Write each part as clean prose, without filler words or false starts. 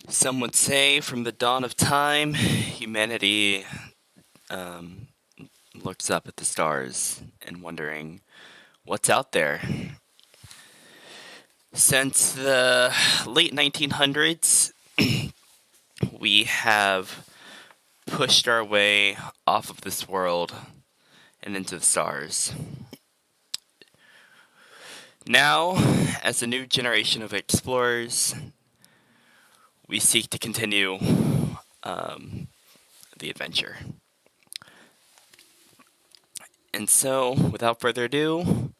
Some would say from the dawn of time, humanity um, looks up at the stars and wondering what's out there. Since the late 1900s, we have pushed our way off of this world and into the stars. Now, as a new generation of explorers, we seek to continue the adventure. And so, without further ado,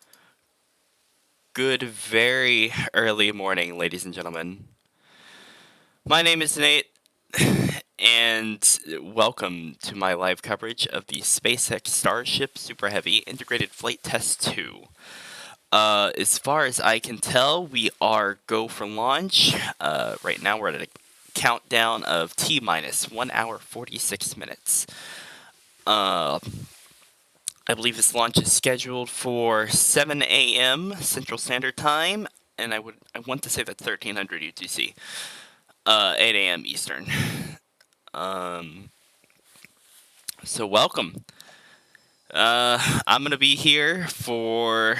good, very early morning, ladies and gentlemen. My name is Nate, and welcome to my live coverage of the SpaceX Starship Super Heavy Integrated Flight Test 2. As far as I can tell, we are go for launch. Right now, we're at a countdown of T-minus 1 hour 46 minutes. I believe this launch is scheduled for 7 a.m. Central Standard Time, and I want to say that's 1300 UTC. 8 a.m. Eastern. So welcome. I'm gonna be here for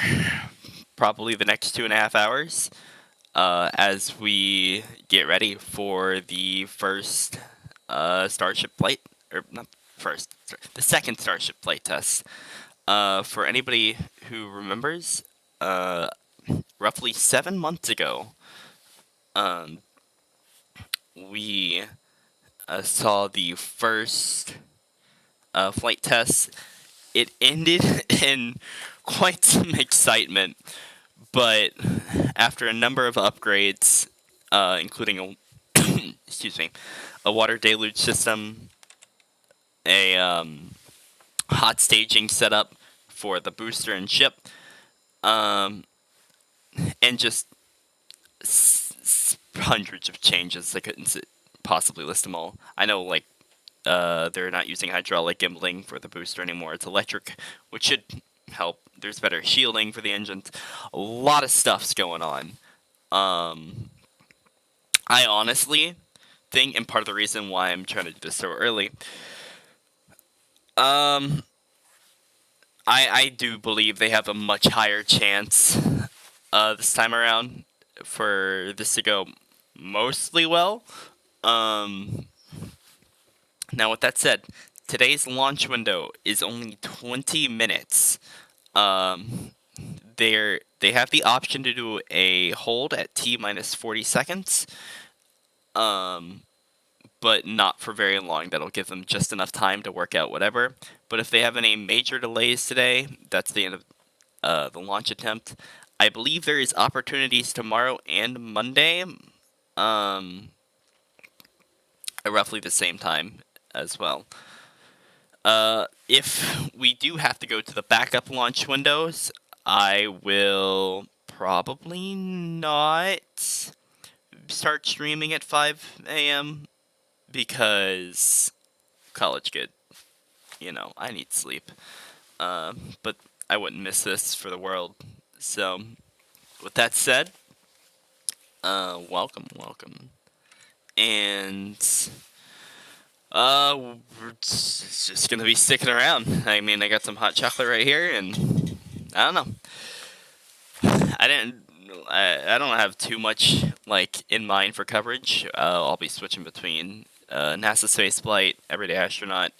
probably the next 2.5 hours as we get ready for the first Starship flight, or not first, the second Starship flight test. For anybody who remembers, roughly 7 months ago, we saw the first flight test. It ended in quite some excitement, but after a number of upgrades, including a a water deluge system, a hot staging setup for the booster and ship, and just hundreds of changes. I couldn't possibly list them all. I know, like, they're not using hydraulic gimbling for the booster anymore. It's electric, which should help. There's better shielding for the engines. A lot of stuff's going on. I honestly think, and part of the reason why I'm trying to do this so early, I do believe they have a much higher chance this time around for this to go mostly well. Now, with that said, today's launch window is only 20 minutes. They have the option to do a hold at T-minus 40 seconds, but not for very long. That'll give them just enough time to work out whatever. But if they have any major delays today, that's the end of the launch attempt. I believe there is opportunities tomorrow and Monday, at roughly the same time as well. If we do have to go to the backup launch windows, I will probably not start streaming at 5 a.m. because college kid, I need sleep. But I wouldn't miss this for the world. So, with that said, welcome. And we're just gonna be sticking around. I mean, I got some hot chocolate right here, and I don't know. I don't have too much in mind for coverage. I'll be switching between NASA spaceflight, Everyday Astronaut,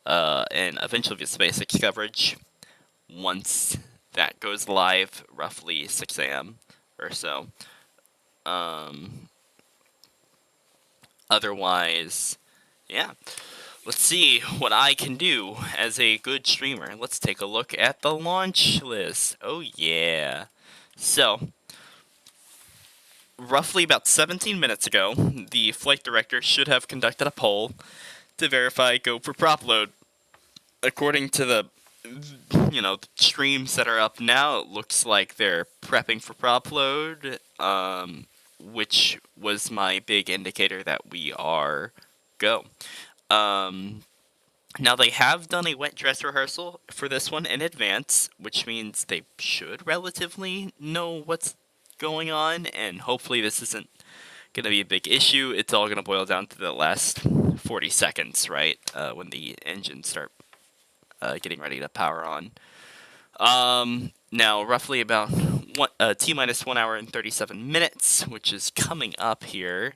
and eventually the SpaceX coverage once that goes live, roughly 6 a.m. or so. Otherwise, yeah. Let's see what I can do as a good streamer. Let's take a look at the launch list. Oh, yeah. So, roughly about 17 minutes ago, the flight director should have conducted a poll to verify go for prop load. According to the streams that are up now, it looks like they're prepping for prop load, which was my big indicator that we are go. Now, they have done a wet dress rehearsal for this one in advance, which means they should relatively know what's going on, and hopefully this isn't gonna be a big issue. It's all gonna boil down to the last 40 seconds, right? When the engines start getting ready to power on. Now, roughly about T minus 1 hour and 37 minutes, which is coming up here.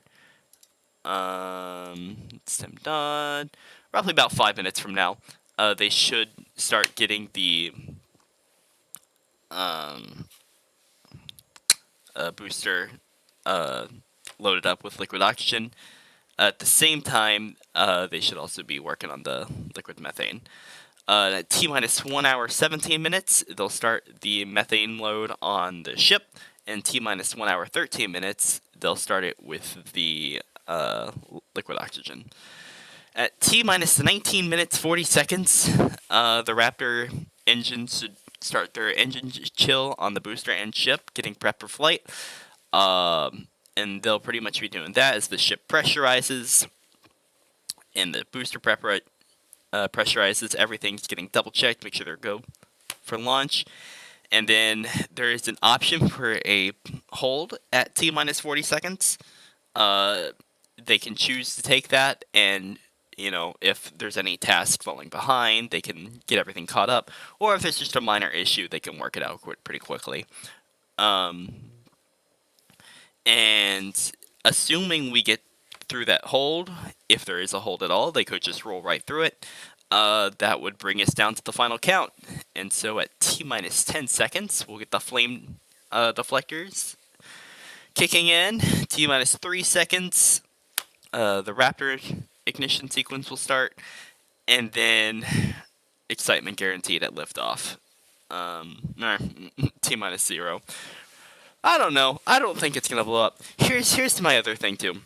It's done. Roughly about 5 minutes from now, they should start getting the booster loaded up with liquid oxygen. At the same time, they should also be working on the liquid methane. At T minus 1 hour 17 minutes, they'll start the methane load on the ship, and T minus 1 hour 13 minutes, they'll start it with the liquid oxygen. At T minus 19 minutes 40 seconds, the Raptor engines should start their engine chill on the booster and ship, getting prepped for flight. And they'll pretty much be doing that as the ship pressurizes, and the booster pressurizes. Everything's getting double checked, make sure they're go for launch. And then there is an option for a hold at T minus 40 seconds. They can choose to take that, and if there's any task falling behind, they can get everything caught up. Or if there's just a minor issue, they can work it out pretty quickly. And assuming we get through that hold, if there is a hold at all, they could just roll right through it. That would bring us down to the final count. And so at T minus 10 seconds, we'll get the flame deflectors kicking in. T minus 3 seconds, the Raptor ignition sequence will start. And then excitement guaranteed at liftoff. T minus 0. I don't know. I don't think it's going to blow up. Here's my other thing, too.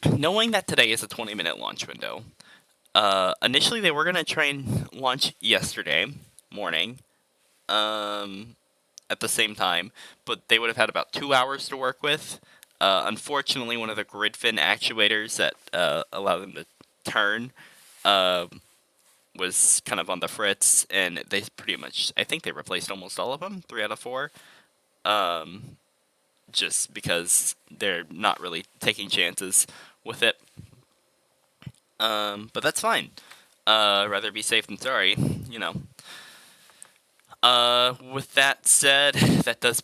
Knowing that today is a 20-minute launch window, initially they were going to try and launch yesterday morning at the same time, but they would have had about 2 hours to work with. Unfortunately, one of the grid fin actuators that allow them to turn was kind of on the fritz, and they pretty much, I think they replaced almost all of them, 3 out of 4. Just because they're not really taking chances with it. But that's fine. Rather be safe than sorry, With that said, that did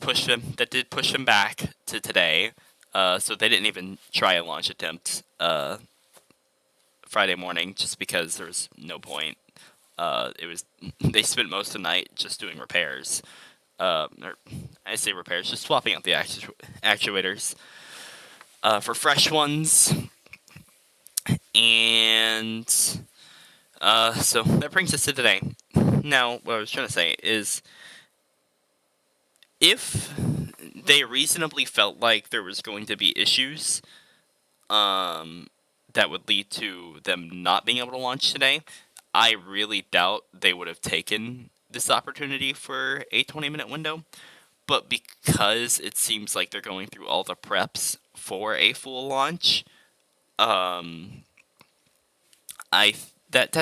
push them back to today. So they didn't even try a launch attempt Friday morning, just because there was no point. They spent most of the night just doing repairs. Or I say repairs, just swapping out the actuators for fresh ones. And so that brings us to today. Now, what I was trying to say is, if they reasonably felt like there was going to be issues that would lead to them not being able to launch today, I really doubt they would have taken this opportunity for a 20-minute window. But because it seems like they're going through all the preps for a full launch, that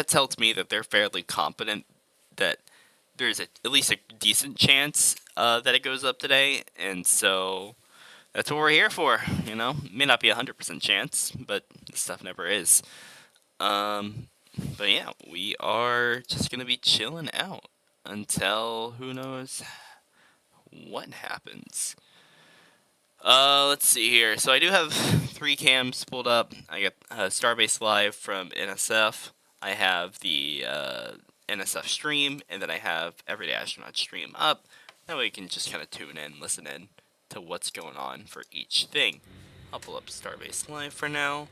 tells me that they're fairly confident that there's at least a decent chance that it goes up today, and so that's what we're here for. May not be 100% chance, but this stuff never is. But yeah, we are just gonna be chilling out until who knows what happens. Let's see here. So I do have 3 cams pulled up. I got Starbase Live from NSF. I have the NSF stream, and then I have Everyday Astronaut stream up. That way you can just kind of tune in, listen in to what's going on for each thing. I'll pull up Starbase Live for now.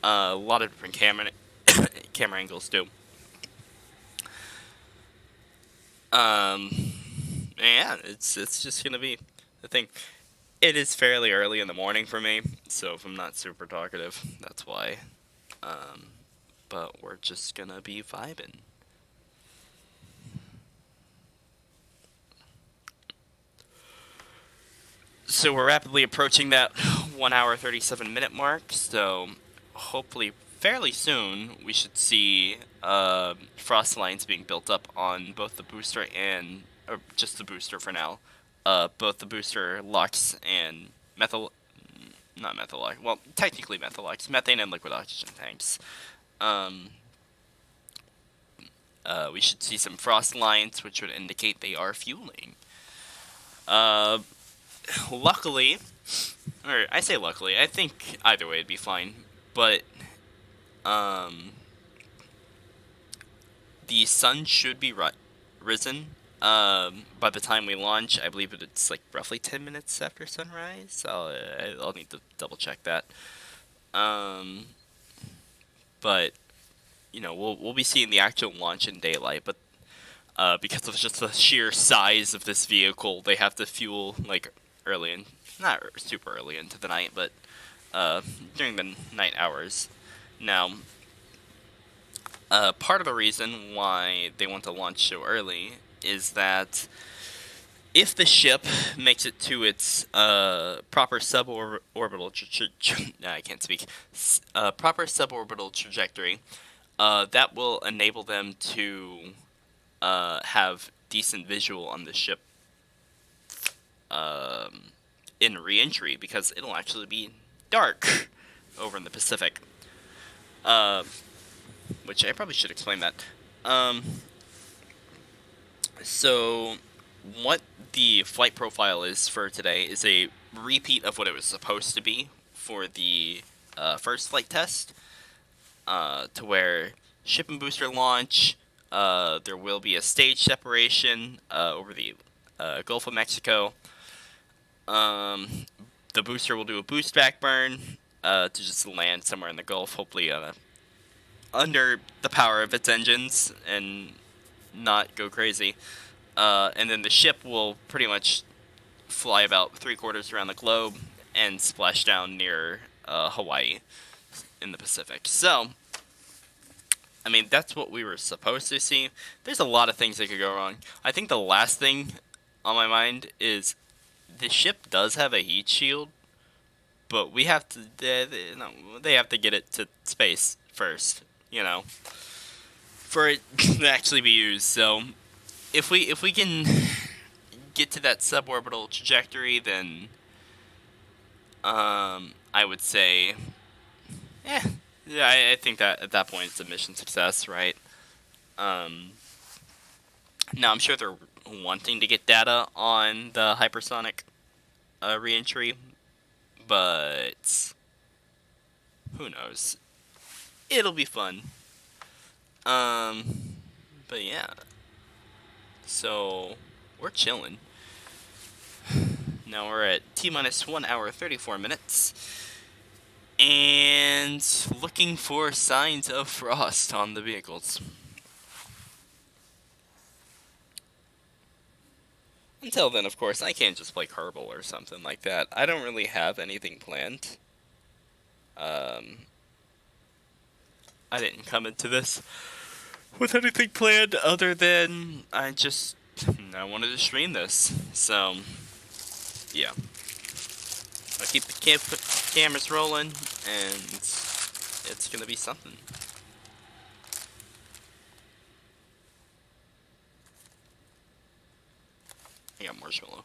A lot of different camera angles too. Yeah, it's just gonna be the thing. It is fairly early in the morning for me, so if I'm not super talkative, that's why. But we're just gonna be vibing. So we're rapidly approaching that 1 hour 37 minute mark, so hopefully fairly soon we should see frost lines being built up on both the booster or just the booster for now. Both the booster LUX and methyl, not methyl, well, technically methyl, methane and liquid oxygen tanks. We should see some frost lines, which would indicate they are fueling. Luckily, or I say luckily, I think either way it'd be fine. But the sun should be risen by the time we launch. I believe it's like roughly 10 minutes after sunrise. I'll need to double check that. But you know, we'll be seeing the actual launch in daylight. But because of just the sheer size of this vehicle, they have to fuel like early in, not super early into the night, but during the night hours. Now, part of the reason why they want to launch so early is that if the ship makes it to its proper suborbital I can't speak proper suborbital trajectory, that will enable them to have decent visual on the ship in re-entry, because it'll actually be dark over in the Pacific. Which I probably should explain that. So, what the flight profile is for today is a repeat of what it was supposed to be for the first flight test, to where ship and booster launch, there will be a stage separation over the Gulf of Mexico. The booster will do a boost back burn to just land somewhere in the Gulf, hopefully under the power of its engines and not go crazy. And then the ship will pretty much fly about 3/4 around the globe and splash down near Hawaii in the Pacific. So, I mean, that's what we were supposed to see. There's a lot of things that could go wrong. I think the last thing on my mind is the ship does have a heat shield, but we have to, they have to get it to space first, you know, for it to actually be used. So if we can get to that suborbital trajectory, then I would say, yeah, I think that at that point it's a mission success, right? Now I'm sure they're wanting to get data on the hypersonic re-entry, but who knows? It'll be fun. But yeah. So we're chilling. Now we're at T-minus 1 hour 34 minutes. And looking for signs of frost on the vehicles. Until then, of course, I can't just play Kerbal or something like that. I don't really have anything planned. I didn't come into this with anything planned other than I wanted to stream this. So, yeah. I'll keep the cameras rolling, and it's gonna be something. I got marshmallow.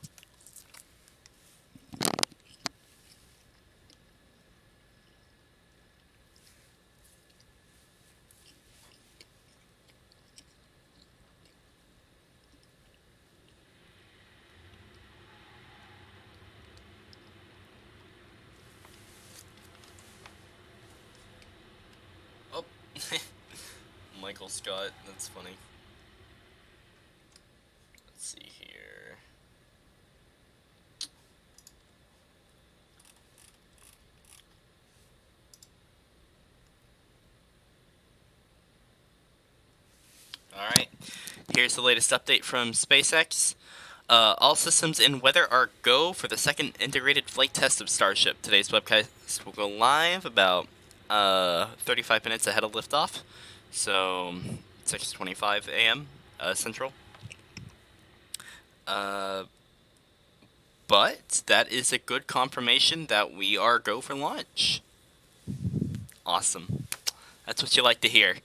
Oh, Michael Scott, that's funny. Let's see here. Alright, here's the latest update from SpaceX. All systems in weather are go for the second integrated flight test of Starship. Today's webcast will go live about 35 minutes ahead of liftoff, so 6:25 a.m. Central. But that is a good confirmation that we are go for launch. Awesome. That's what you like to hear.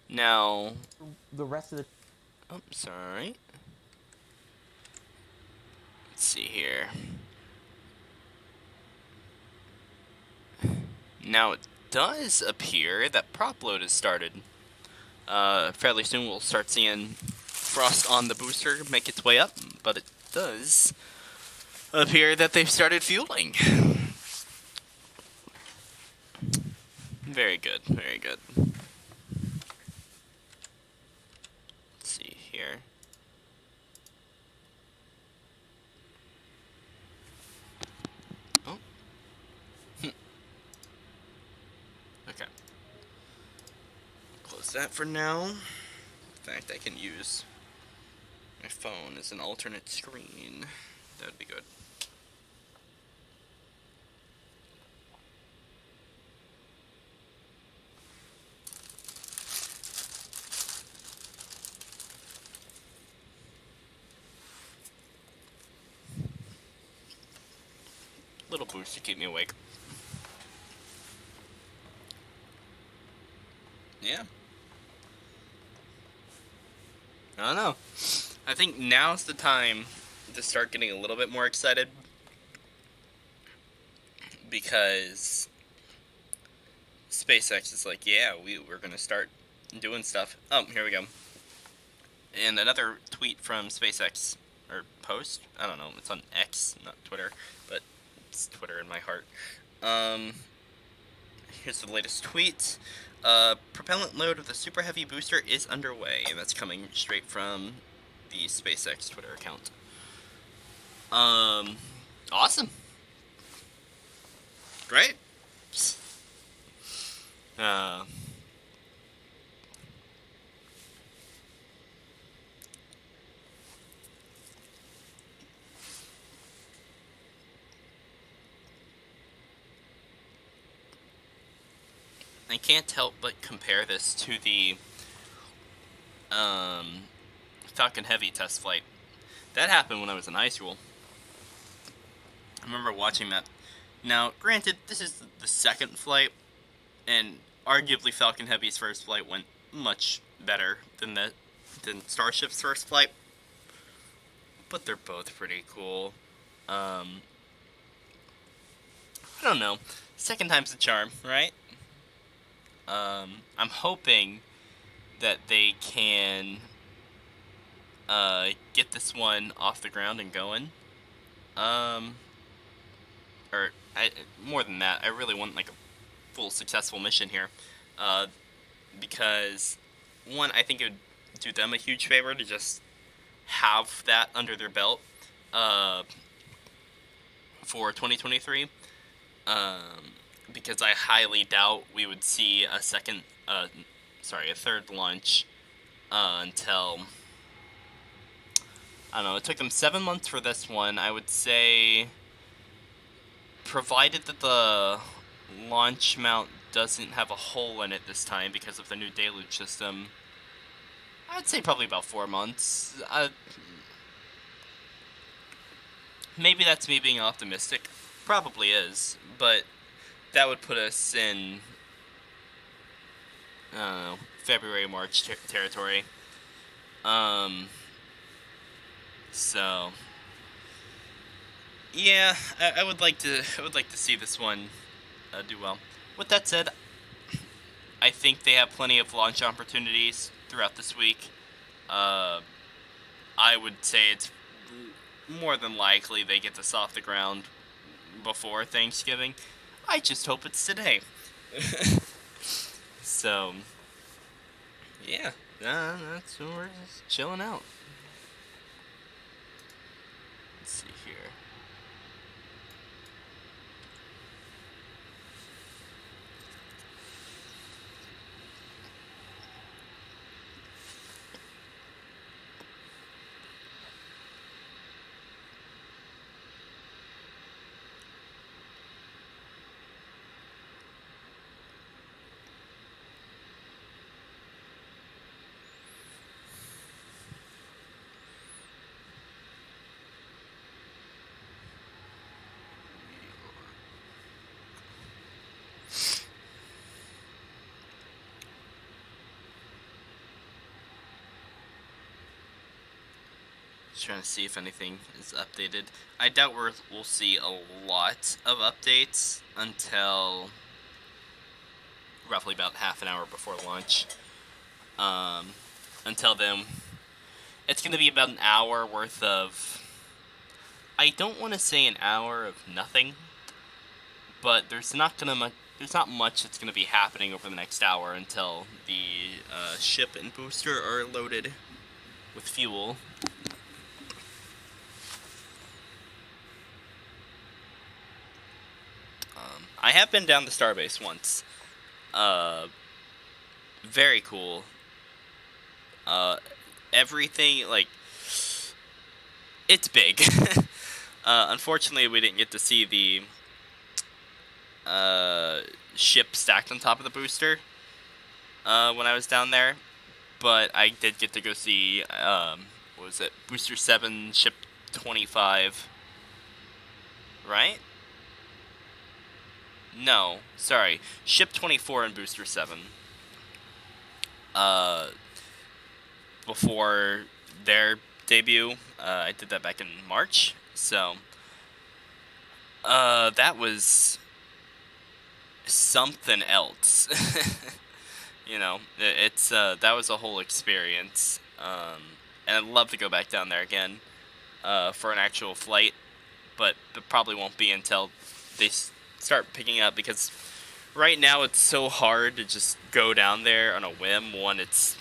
Now, the rest of the... oh, sorry. see here. Now, it does appear that prop load has started. Fairly soon we'll start seeing frost on the booster make its way up, but it does appear that they've started fueling. Very good, very good. Let's see here. Oh. Okay. Close that for now. In fact, I can use my phone as an alternate screen. That would be good. Little boost to keep me awake. Yeah. I don't know. I think now's the time to start getting a little bit more excited, because SpaceX is like, yeah, we're going to start doing stuff. Oh, here we go. And another tweet from SpaceX, or post, I don't know, it's on X, not Twitter, but it's Twitter in my heart. Here's the latest tweet. Propellant load of the Super Heavy booster is underway, and that's coming straight from the SpaceX Twitter account. Awesome. Great. I can't help but compare this to the Falcon Heavy test flight. That happened when I was in high school. I remember watching that. Now, granted, this is the second flight, and arguably Falcon Heavy's first flight went much better than Starship's first flight, but they're both pretty cool. I don't know. Second time's a charm, right? I'm hoping that they can get this one off the ground and going. More than that, I really want like a full successful mission here, because one, I think it would do them a huge favor to just have that under their belt for 2023. Because I highly doubt we would see a third launch until, I don't know, it took them 7 months for this one. I would say, provided that the launch mount doesn't have a hole in it this time because of the new deluge system, I'd say probably about 4 months. Maybe that's me being optimistic. Probably is, but that would put us in, I don't know, February, March territory. So yeah, I would like to see this one do well. With that said, I think they have plenty of launch opportunities throughout this week. I would say it's more than likely they get this off the ground before Thanksgiving. I just hope it's today. So, yeah, that's we're just chilling out. Let's see here. trying to see if anything is updated. I doubt we'll see a lot of updates until roughly about half an hour before launch. Until then, it's going to be about an hour worth of... I don't want to say an hour of nothing, but there's not much that's going to be happening over the next hour until the ship and booster are loaded with fuel. I have been down the starbase once. Very cool. Everything, like, it's big. Unfortunately, we didn't get to see the ship stacked on top of the booster when I was down there, but I did get to go see, what was it, Booster 7, Ship 25, right? No, sorry, Ship 24 and Booster 7, before their debut. I did that back in March, so, that was something else. You know, it's that was a whole experience, and I'd love to go back down there again for an actual flight, but it probably won't be until they start picking up, because right now it's so hard to just go down there on a whim. One, it's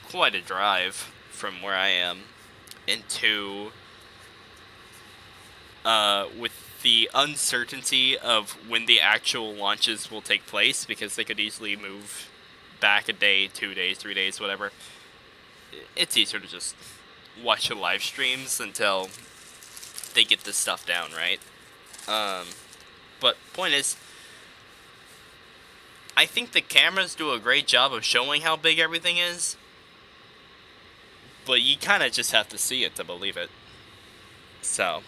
quite a drive from where I am, and two, with the uncertainty of when the actual launches will take place, because they could easily move back a day, 2 days, 3 days, whatever. It's easier to just watch the live streams until they get this stuff down, right? But point is, I think the cameras do a great job of showing how big everything is, but you kind of just have to see it to believe it. So...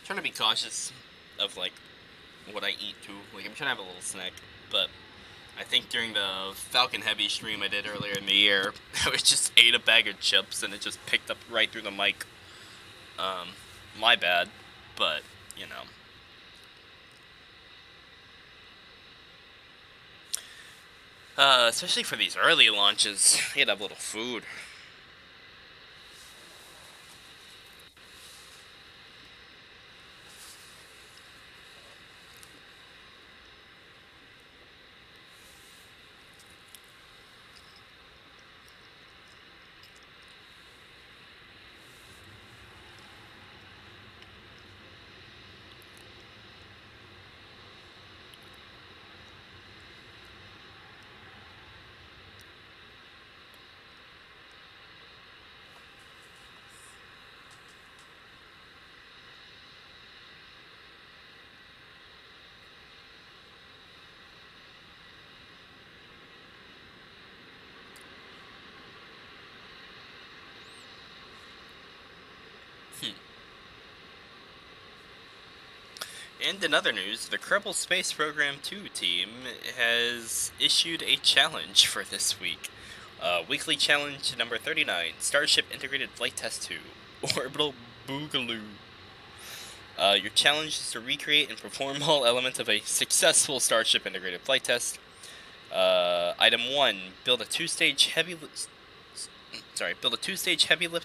trying to be cautious of, like, what I eat too. Like, I'm trying to have a little snack, but I think during the Falcon Heavy stream I did earlier in the year, I just ate a bag of chips and it just picked up right through the mic. My bad, but, you know. Especially for these early launches, you gotta have a little food. And in other news, the Kerbal Space Program 2 team has issued a challenge for this week. Weekly challenge number 39, Starship Integrated Flight Test 2, Orbital Boogaloo. Your challenge is to recreate and perform all elements of a successful Starship Integrated Flight Test. Item 1, build a two-stage heavy lift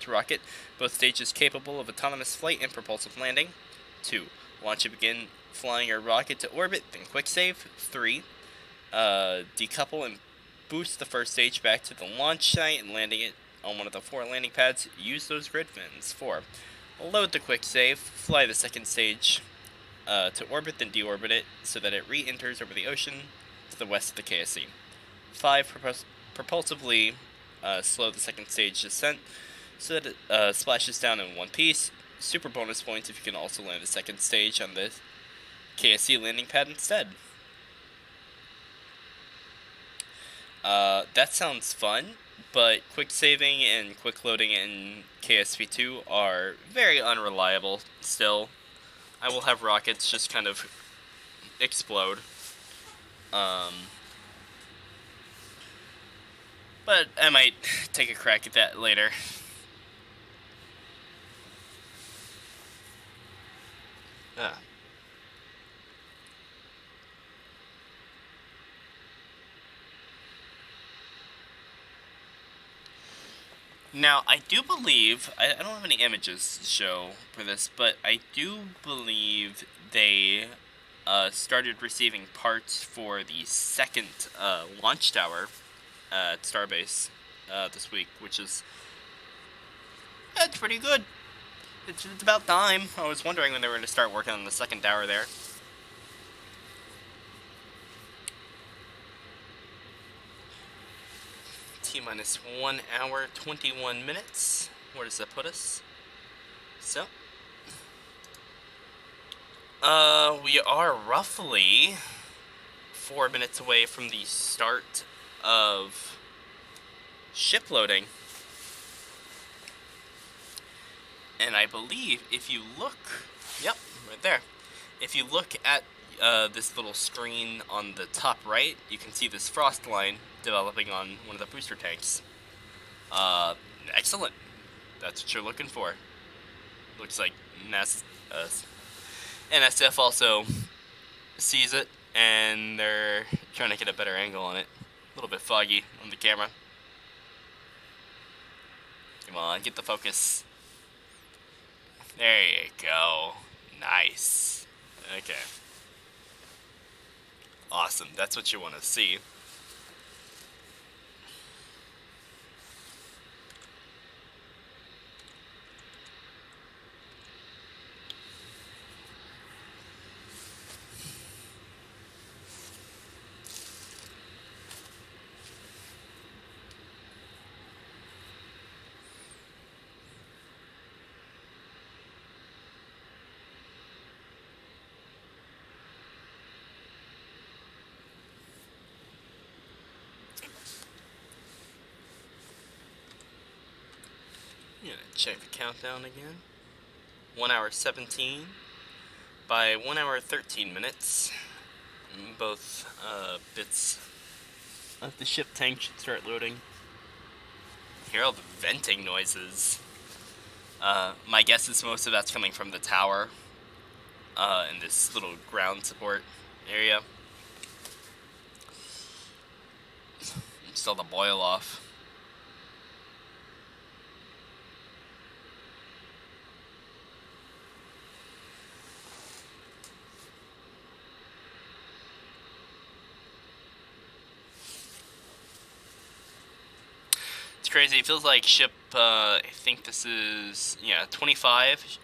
rocket, both stages capable of autonomous flight and propulsive landing. 2. Launch and begin flying your rocket to orbit, then quick save. 3. Decouple and boost the first stage back to the launch site and landing it on one of the 4 landing pads. Use those grid fins. 4. Load the quick save, fly the second stage to orbit, then deorbit it so that it re-enters over the ocean to the west of the KSC. 5. Propulsively slow the second stage descent so that it splashes down in one piece. super bonus points if you can also land the second stage on the KSC landing pad instead. That sounds fun, but quick saving and quick loading in KSP2 are very unreliable still. I will have rockets just kind of explode. But I might take a crack at that later. Now, I do believe, I don't have any images to show for this, but I do believe they started receiving parts for the second launch tower at Starbase this week, which is, that's pretty good. It's about time. I was wondering when they were going to start working on the second tower there. T-minus 1 hour, 21 minutes. Where does that put us? So, we are roughly 4 minutes away from the start of ship loading. And I believe if you look, yep, right there. If you look at this little screen on the top right, you can see this frost line developing on one of the booster tanks. Excellent. That's what you're looking for. Looks like NSF also sees it, and they're trying to get a better angle on it. A little bit foggy on the camera. Come on, get the focus. There you go. Nice. Okay. Awesome. That's what you want to see. I'm gonna check the countdown again. 1 hour 17 by 1 hour 13 minutes. Both bits of the ship tank should start loading. Hear all the venting noises. My guess is most of that's coming from the tower in this little ground support area. Still the boil off. It's crazy. It feels like ship, I think this is, 25.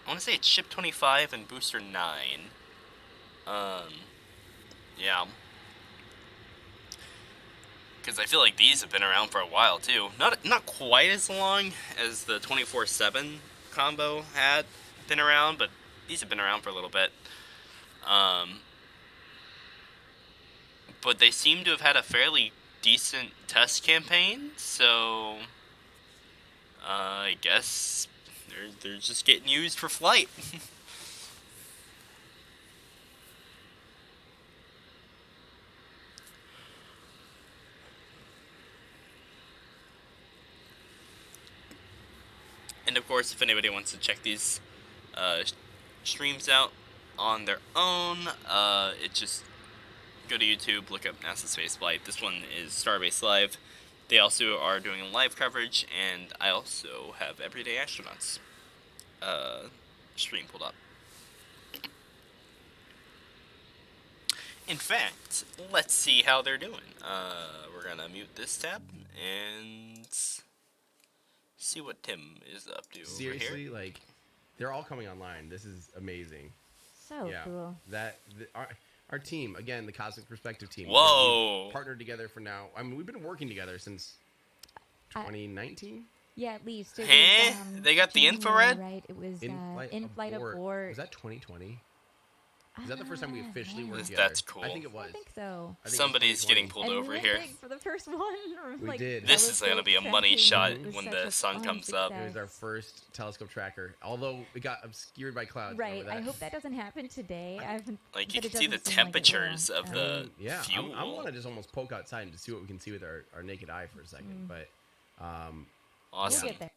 I want to say it's ship 25 and booster 9. Yeah. Because I feel like these have been around for a while, too. Not quite as long as the 24/7 combo had been around, but these have been around for a little bit. But they seem to have had a fairly decent test campaign, so I guess they're just getting used for flight. And of course, if anybody wants to check these streams out on their own, it just go to YouTube, look up NASA Spaceflight. This one is Starbase Live. They also are doing live coverage, and I also have Everyday Astronauts stream pulled up. In fact, let's see how they're doing. We're gonna mute this tab and see what Tim is up to. Seriously, like, they're all coming online. This is amazing. So cool. Our team, again, the Cosmic Perspective team. Whoa! We've partnered together for now. I mean, we've been working together since 2019. Yeah, at least it was Huh? They got the January, infrared? right? It was In-flight in-flight abort. abort. Was that 2020? Is that the first time we officially worked Man. together? That's cool. I think it was. I think so. I think it was Somebody's getting 2020. pulled And we over went here. big for the first one. We Like, did. This is gonna telescope be a money tracking. shot It was when such the a sun fun comes up. It was our success. first telescope tracker, although it got obscured by clouds. Right. Remember that? I hope that doesn't happen today. Like, you but can it see the doesn't seem like it will. temperatures of the yeah, fuel. I want to just almost poke outside and just see what we can see with our naked eye for a second. But, Awesome. We'll get there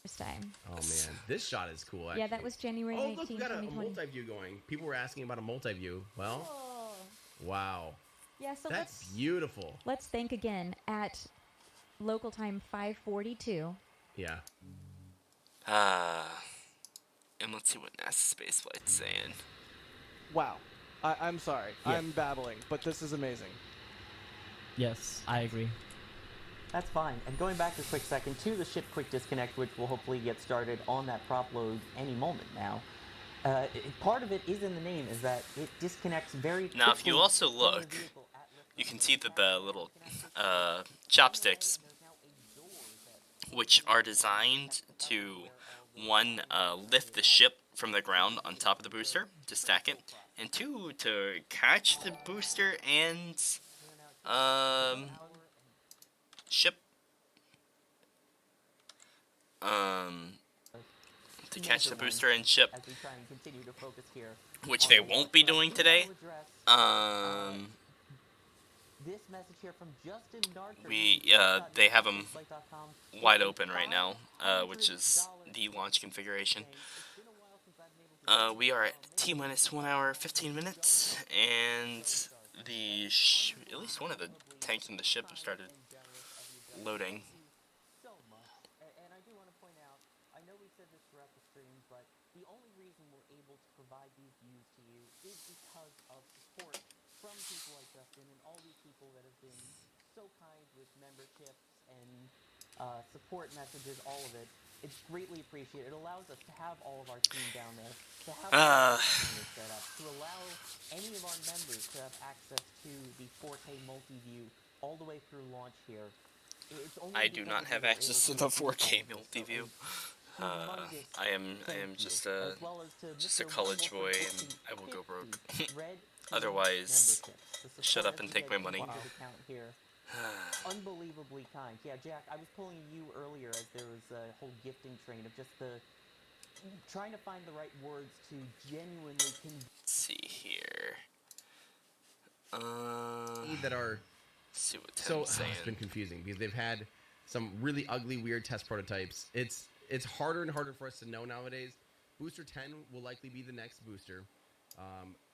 this time. oh man, this shot is cool. Actually. Yeah, that was January Oh 19, look, we got a 2020. multi-view going. People were asking about a multi-view. Well, Oh. wow, Yeah, so that's beautiful. let's thank again at local time 5:42. Yeah. And let's see what NASA spaceflight's saying. Wow. I'm sorry. Yeah. I'm babbling, but this is amazing. Yes, I agree. That's fine. And going back a quick second to the ship quick disconnect, which will hopefully get started on that prop load any moment now. Part of it is in the name, is that it disconnects very quickly. Now, if you also from the look, vehicle at liftoff. you can see that the little chopsticks, which are designed to, one, lift the ship from the ground on top of the booster to stack it, and two, to catch the booster and ship. To catch the booster and ship, As we try and continue to focus here. which they won't be doing today. This message here from Justin Darker. They have them wide open right now, which is the launch configuration. We are at T-minus 1 hour, 15 minutes, and at least one of the tanks in the ship have started loading. So much. And I do want to point out, I know we've said this throughout the stream, but the only reason we're able to provide these views to you is because of support from people like Justin and all these people that have been so kind with memberships and support messages, all of it. It's greatly appreciated. It allows us to have all of our team down there, to have set up, to allow any of our members to have access to the 4K multi-view all the way through launch here. I do not have access to the 4K multi-view. I am just a college boy, and I will go broke. Otherwise, shut up and take my money. Unbelievably kind. Yeah, Jack, I was pulling you earlier as there was a whole gifting train of just trying to find the right words to genuinely Let's see here. That are see what so Tim's saying. it's been confusing because they've had some really ugly, weird test prototypes. It's harder and harder for us to know nowadays. Booster 10 will likely be the next booster.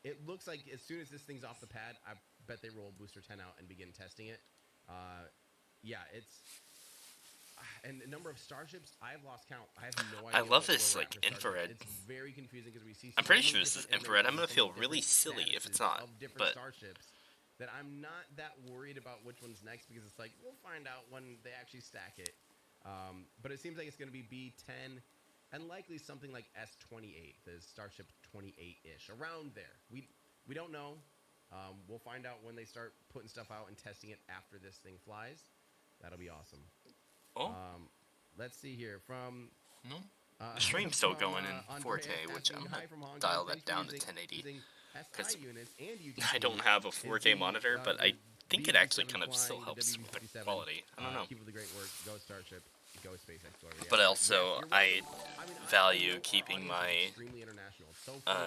It looks like as soon as this thing's off the pad, I bet they roll Booster 10 out and begin testing it. Yeah, it's... And the number of starships, I've lost count. I have no idea. I love this, like, infrared. It's very confusing because we see I'm pretty sure this is infrared. I'm gonna feel really silly if it's not, but... starships that I'm not that worried about which one's next because it's like, we'll find out when they actually stack it. But it seems like it's going to be B10 and likely something like S28, the Starship 28-ish, around there. We don't know. We'll find out when they start putting stuff out and testing it after this thing flies. That'll be awesome. Oh. Let's see here from... No. The stream's still going in 4K, which I'm going to dial that down to 1080. Because I don't have a 4K monitor, but I think it actually kind of still helps with the quality. I don't know. Keep up the great work. Go Starship. Go SpaceX. But also, I value keeping my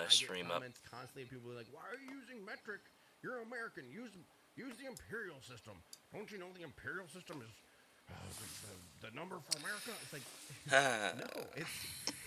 stream up. Constantly, people are like, "Why are you using metric? You're American. Use the imperial system. Don't you know the imperial system is the number for America?" It's like, no,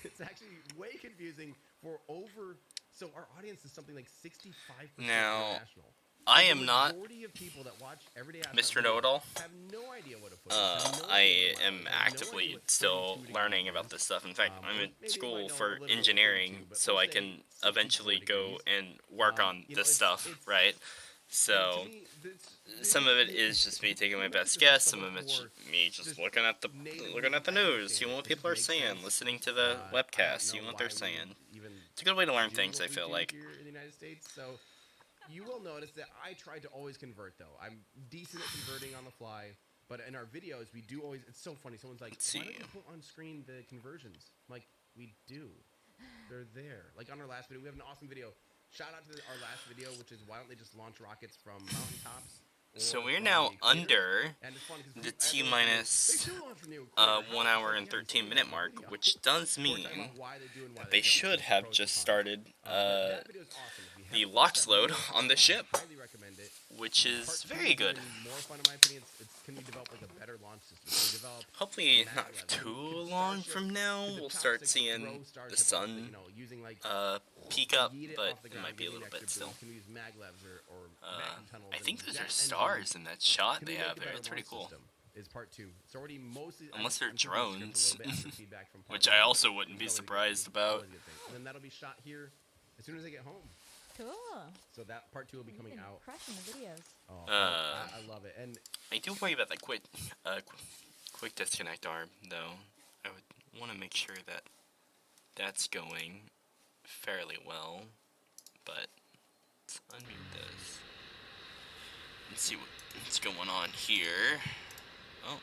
it's actually way confusing for over. So our audience is something like 65% international. I am not of people that watch Everyday Mr. Know-It-All. Have no idea what a foot is. I am actively still learning about this stuff. In fact, I'm in school for engineering, so I can eventually go and work on this stuff, right? So some of it is just me taking my best guess. Some of it's me just looking at the news, seeing what people are saying, listening to the webcast, seeing what they're saying. It's a good way to learn things, I feel like. Here in the United States, so you will notice that I tried to always convert, though. I'm decent at converting on the fly. But in our videos, we do always. It's so funny. Someone's like, Let's "Why see. don't you put on screen the conversions?" I'm like, we do. They're there. Like on our last video, we have an awesome video. Shout out to our last video, which is why don't they just launch rockets from mountaintops? So or we're from now the equator? under And it's fun 'cause the everyone's T like, minus they still launch from the equator. How? 1 It's hour like, and yeah, we 13 saw minute that mark, video. which does We're talking mean about why they do and why that they they don't. should There's have pros and just cons. started But that video is awesome. If you the haven't LOX watched that load video, on the I ship, highly recommend it. which Part is two very is good. even more fun in my opinion. Can we develop like a better launch system? Can we develop Hopefully a not maglev? too Could long Starship- from now could the we'll top start six seeing throw the Starship sun using like peak up, yeet it but off the it ground, might be a give me little an bit extra still. boost. Can we use maglevs or vacuum tunnels? I and think those jet are engines? stars in that shot Can they we make have a there. better It's pretty launch cool. system? Is part two. It's already mostly Unless they're I'm tweaking the script a drones, little bit after feedback from part which I one. also wouldn't be It's always a good surprised thing. about. Always a good thing. And then that'll be shot here as soon as I get home. Cool. So that part two will be coming Been out. crushing the videos. Oh, Uh, I love it. And I do worry about that quick disconnect arm, though. I would want to make sure that that's going fairly well, but let's unmute this. Let's see what's going on here. Oh,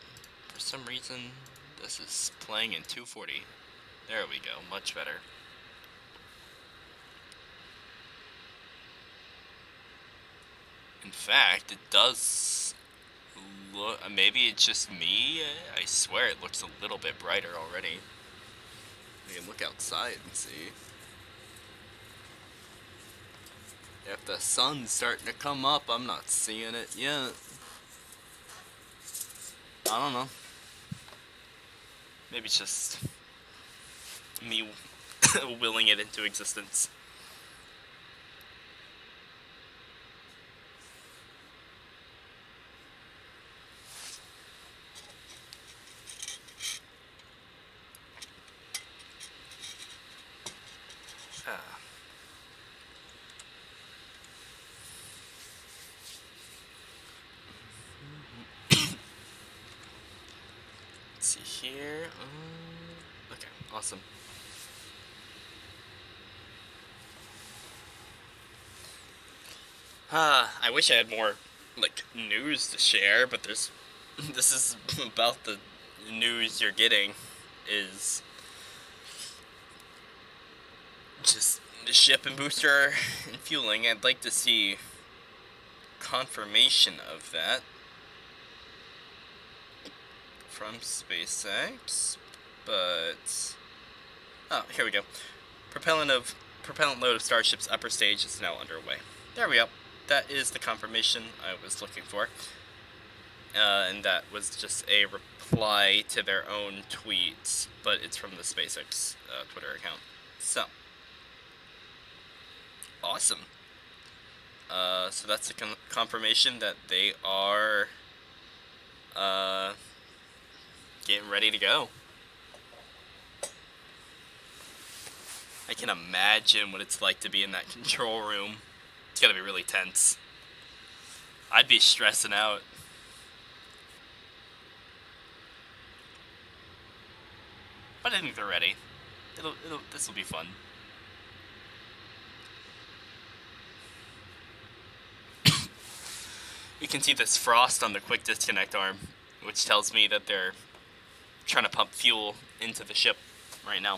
for some reason, this is playing in 240. There we go, much better. In fact, it does look, maybe it's just me, I swear it looks a little bit brighter already. We can look outside and see. If the sun's starting to come up, I'm not seeing it yet. I don't know. Maybe it's just me willing it into existence. Ah. Let's see here. Okay, awesome. I wish I had more, like, news to share, but there's... This is about the news you're getting, is... just the ship and booster and fueling. I'd like to see confirmation of that from SpaceX, but... Oh, here we go. Propellant load of Starship's upper stage is now underway. There we go. That is the confirmation I was looking for. And that was just a reply to their own tweet, but it's from the SpaceX Twitter account. So, awesome. So that's a confirmation that they are getting ready to go. I can imagine what it's like to be in that control room. It's gotta be really tense. I'd be stressing out. But I think they're ready. This will be fun. You can see this frost on the quick disconnect arm, which tells me that they're trying to pump fuel into the ship right now.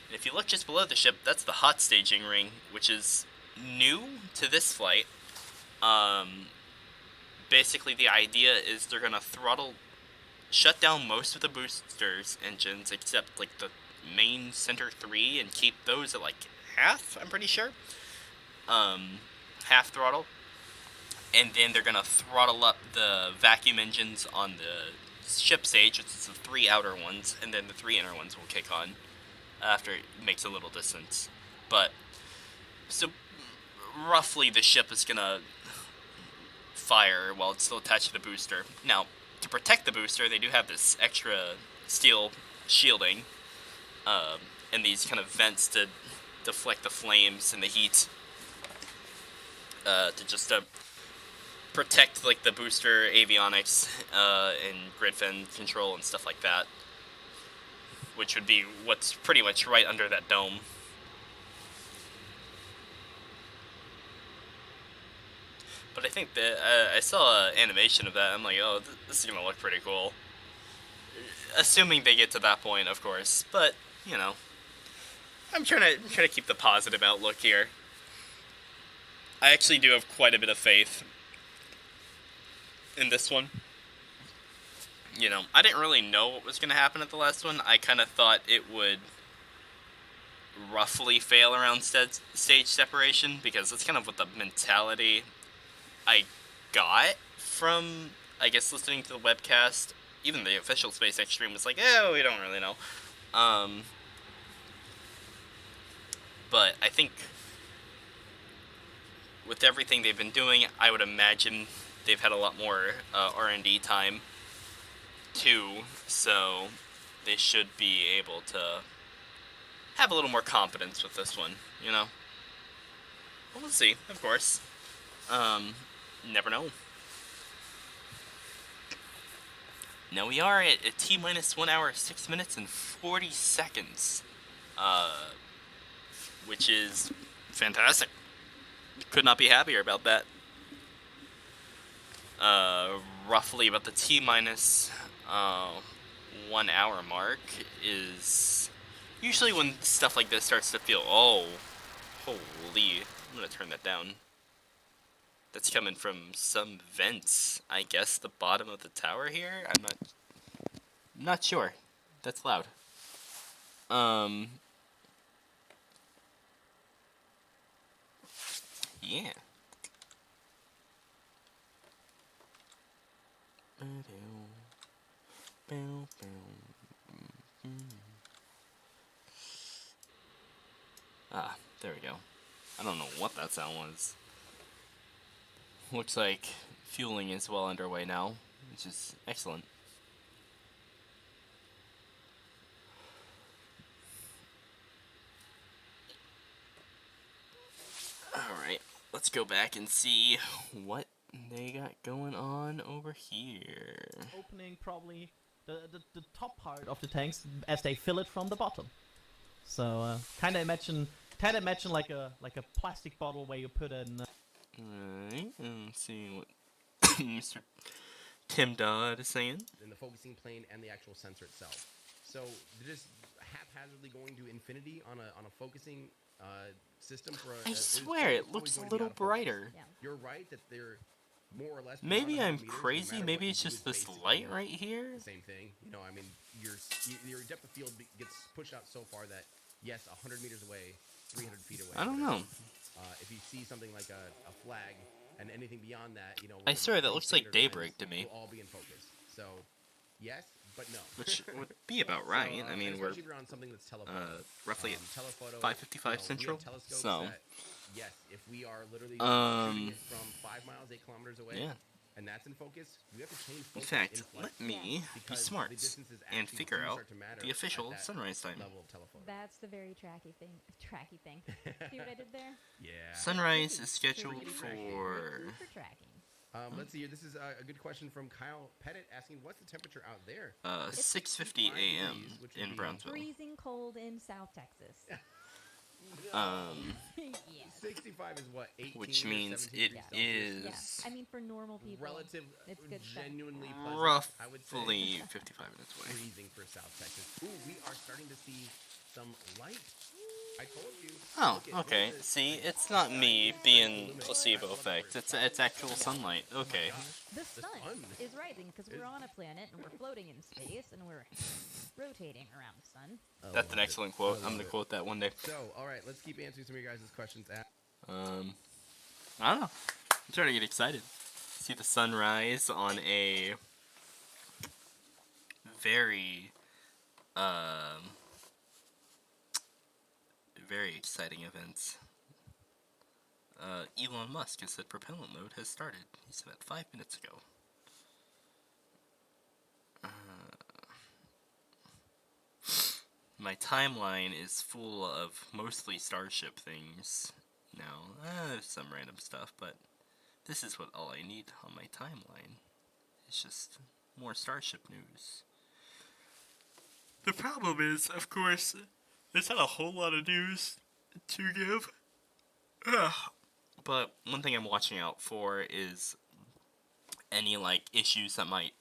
And if you look just below the ship, that's the hot staging ring, which is new to this flight. Basically the idea is they're gonna shut down most of the boosters engines except like the main center 3 and keep those at like half, I'm pretty sure. Half throttle. And then they're gonna throttle up the vacuum engines on the ship stage, which is the 3 outer ones, and then the 3 inner ones will kick on after it makes a little distance. But, so, roughly the ship is gonna fire while it's still attached to the booster. Now, to protect the booster, they do have this extra steel shielding, and these kind of vents to deflect the flames and the heat, to just protect like the booster avionics and grid fin control and stuff like that, which would be what's pretty much right under that dome. But I think that I saw an animation of that. I'm like, oh, this is gonna look pretty cool. Assuming they get to that point, of course. But you know, I'm trying to keep the positive outlook here. I actually do have quite a bit of faith in this one. You know, I didn't really know what was gonna happen at the last one. I kind of thought it would roughly fail around stage separation because that's kind of what the mentality I got from, I guess, listening to the webcast. Even the official SpaceX stream was like, "Oh, we don't really know." But I think with everything they've been doing, I would imagine they've had a lot more R&D time too, so they should be able to have a little more confidence with this one, you know? Well, we'll see, of course. Never know. Now we are at a T-minus 1 hour, 6 minutes, and 40 seconds. Which is fantastic. Could not be happier about that. Roughly about the T-minus 1 hour mark is usually when stuff like this starts to feel, oh, holy, I'm gonna turn that down. That's coming from some vents, I guess, the bottom of the tower here? I'm not sure. That's loud. Yeah. Ah, there we go. I don't know what that sound was. Looks like fueling is well underway now, which is excellent. Alright, let's go back and see what they got going on over here. Opening probably the top part of the tanks as they fill it from the bottom. So kind of imagine like a plastic bottle where you put in. Alright, let's see what Mr. Tim Dodd is saying. In the focusing plane and the actual sensor itself. So they're just haphazardly going to infinity on a focusing system for a. I swear it looks a little brighter. Yeah. You're right that they're more or less. Maybe beyond 100 I'm meters, no crazy. matter Maybe what it's you do, just this basically light right here. the same thing. You know, I mean, your depth of field gets pushed out so far that yes, 100 meters away, 300 feet away. I don't know. If you see something like a flag and anything beyond that, you know. I swear that the looks like standard daybreak lines to me. will all be in focus. So, yes, but no. Which would be about right. I mean, we're especially if you're on something that's telephoto. roughly at telephoto, 5:55 Central, we have telescopes so that, yes, if we are literally shooting it from 5 miles, 8 kilometers away, yeah. and that's in focus, we have to change In focus fact, in flight. let me be Because smart the distances and actually figure do out start to matter the official at that sunrise time. level of telephoto. That's the very tracky thing. See what I did there? Yeah. Sunrise is Tricky. scheduled Tricky. for For tracking. Let's see here. This is a good question from Kyle Pettit asking, what's the temperature out there? 6:50 a.m. which would in be Brownsville. Freezing cold in South Texas. Um, Yeah. 65 is what, 18 which or means 17 it degrees Celsius? is I mean, for normal people, Relative, it's good stuff. genuinely pleasant, I would say. roughly 55 minutes away. Freezing for South Texas. Ooh, we are starting to see some light. I told you. Oh, Look at okay. this. See, it's not me being placebo effect. It's actual sunlight. Okay. The The sun sun. is rising because we're on a planet and we're floating in space and we're rotating around the sun. I That's love an it. excellent quote. I I'm love gonna it. quote that one day. So, all right, let's keep answering some of your guys' questions. I don't know. I'm starting to get excited. See the sunrise on a very, very exciting event. Elon Musk has said propellant mode has started. He said that 5 minutes ago. My timeline is full of mostly Starship things now. There's some random stuff, but this is what all I need on my timeline. It's just more Starship news. The problem is, of course, there's not a whole lot of news to give. Ugh. But one thing I'm watching out for is any like issues that might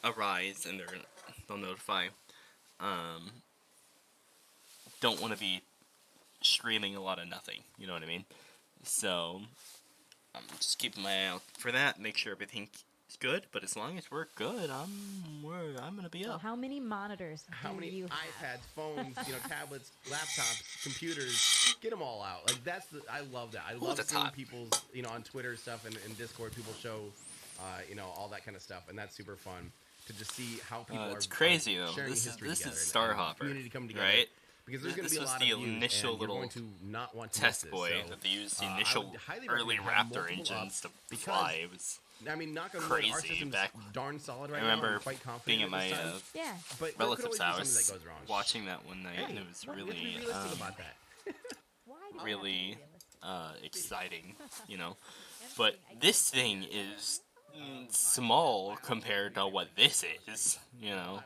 arise, and they'll notify. Um, don't want to be streaming a lot of nothing. You know what I mean? So I'm just keeping my eye out for that. Make sure everything's good. But as long as we're good, I'm gonna be So up. how many monitors How do many you have? iPads, phones, tablets, laptops, computers? Get them all out. Like I love that. I love that's seeing hot. people's, on Twitter stuff and Discord, people show, all that kind of stuff, and that's super fun to just see how people It's are crazy though. sharing This history is together Star and Hopper, community coming together, right? because there's going to This be a was lot the of views, initial and you're little going to not want to test miss boy this. So, that they used the I initial would highly early recommend having Raptor multiple up engines to because, fly. It was I mean, knock on wood, our crazy system's back. darn solid right I now. remember I'm quite confident being at my this time. Yeah. But there could relative's always be something house that goes wrong. watching that one night, and Hey, it was we have to be really realistic about that. Why do really we have to be realistic? exciting, you know. I'm But kidding, I this thing is small compared to what this is, you know.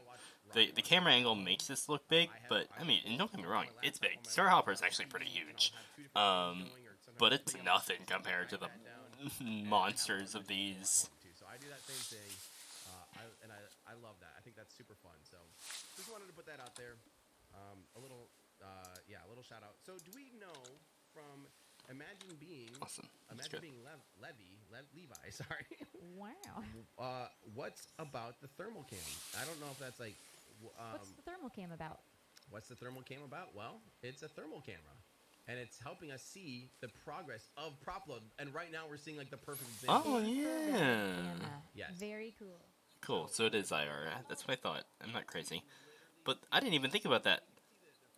The camera angle makes this look big, but I mean, and don't get me wrong, it's big. Star Hopper is actually pretty huge, but it's nothing compared to the monsters of these. So I do that same thing, I love that. I think that's super fun. So just wanted to put that out there. A little shout out. So do we know from Imagine Being Awesome. That's good. Levi, sorry. Wow. What's about the thermal cam? I don't know if that's like. What's the thermal cam about? What's the thermal cam about? Well, it's a thermal camera, and it's helping us see the progress of prop load. And right now, we're seeing like the perfect example. Oh yeah. Camera. Yes. Very cool. Cool. So it is IR. That's what I thought. I'm not crazy, but I didn't even think about that.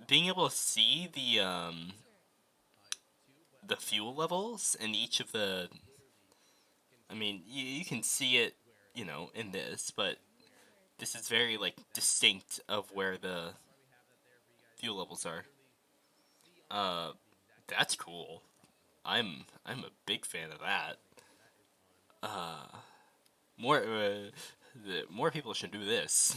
Being able to see the fuel levels in each of the. I mean, you can see it, in this, but this is very like distinct of where the fuel levels are. That's cool. I'm a big fan of that. More people should do this.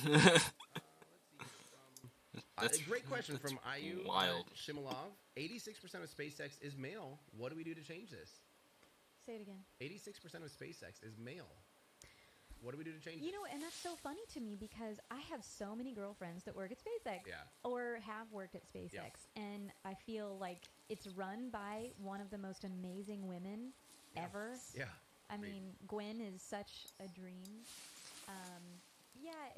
That's Great question from IU wild. Shimalov. 86% of SpaceX is male. What do we do to change this? Say it again. 86% of SpaceX is male. What do we do to change You this? know, and that's so funny to me because I have so many girlfriends that work at SpaceX or have worked at SpaceX, and I feel like it's run by one of the most amazing women ever. Yeah. I mean, Gwen is such a dream.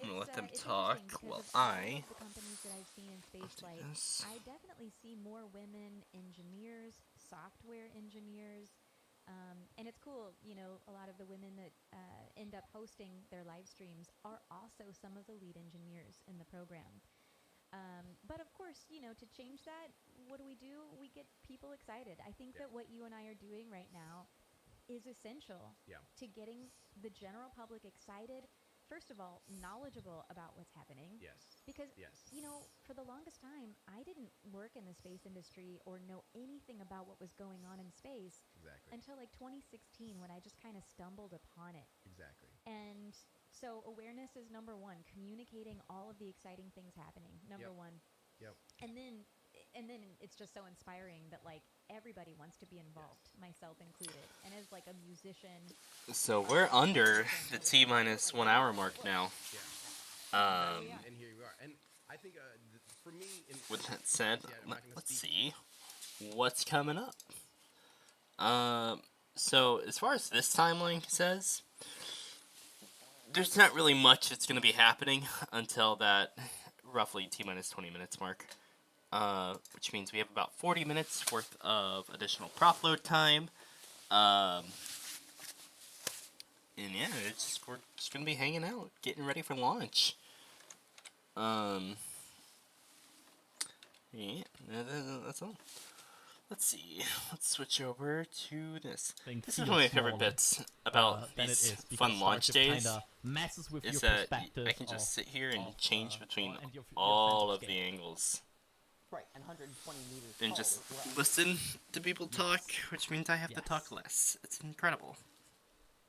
I'm gonna let them it's talk interesting while because of all I of the companies that I've seen in spaceflight, this. I definitely see more women engineers, software engineers, and it's cool. A lot of the women that end up hosting their live streams are also some of the lead engineers in the program. But of course, to change that, what do? We get people excited. I think that what you and I are doing right now is essential to getting the general public excited. First of all, knowledgeable about what's happening. Yes. Because, Yes. for the longest time, I didn't work in the space industry or know anything about what was going on in space until like 2016 when I just kind of stumbled upon it. Exactly. And so awareness is number one, communicating all of the exciting things happening, number one. Yep. And then it's just so inspiring that like everybody wants to be involved, myself included. And as like a musician, So we're under the T-minus 1 hour mark now. And here we are. And I think for me, With that said, I'm not gonna let's speak. see what's coming up. So as far as this timeline says, there's not really much that's going to be happening until that roughly T-minus 20 minutes mark. Which means we have about 40 minutes worth of additional prop load time. And yeah, we're just going to be hanging out, getting ready for launch. Yeah, that's all. Let's see. Let's switch over to this. This is one of my favorite bits about these fun launch days. Messes with Is your that perspective I can just sit here and change between and your all sense of of the scale. angles Right, and 120 meters and tall just as well. listen to people talk, which means I have to Yes. talk less. It's incredible.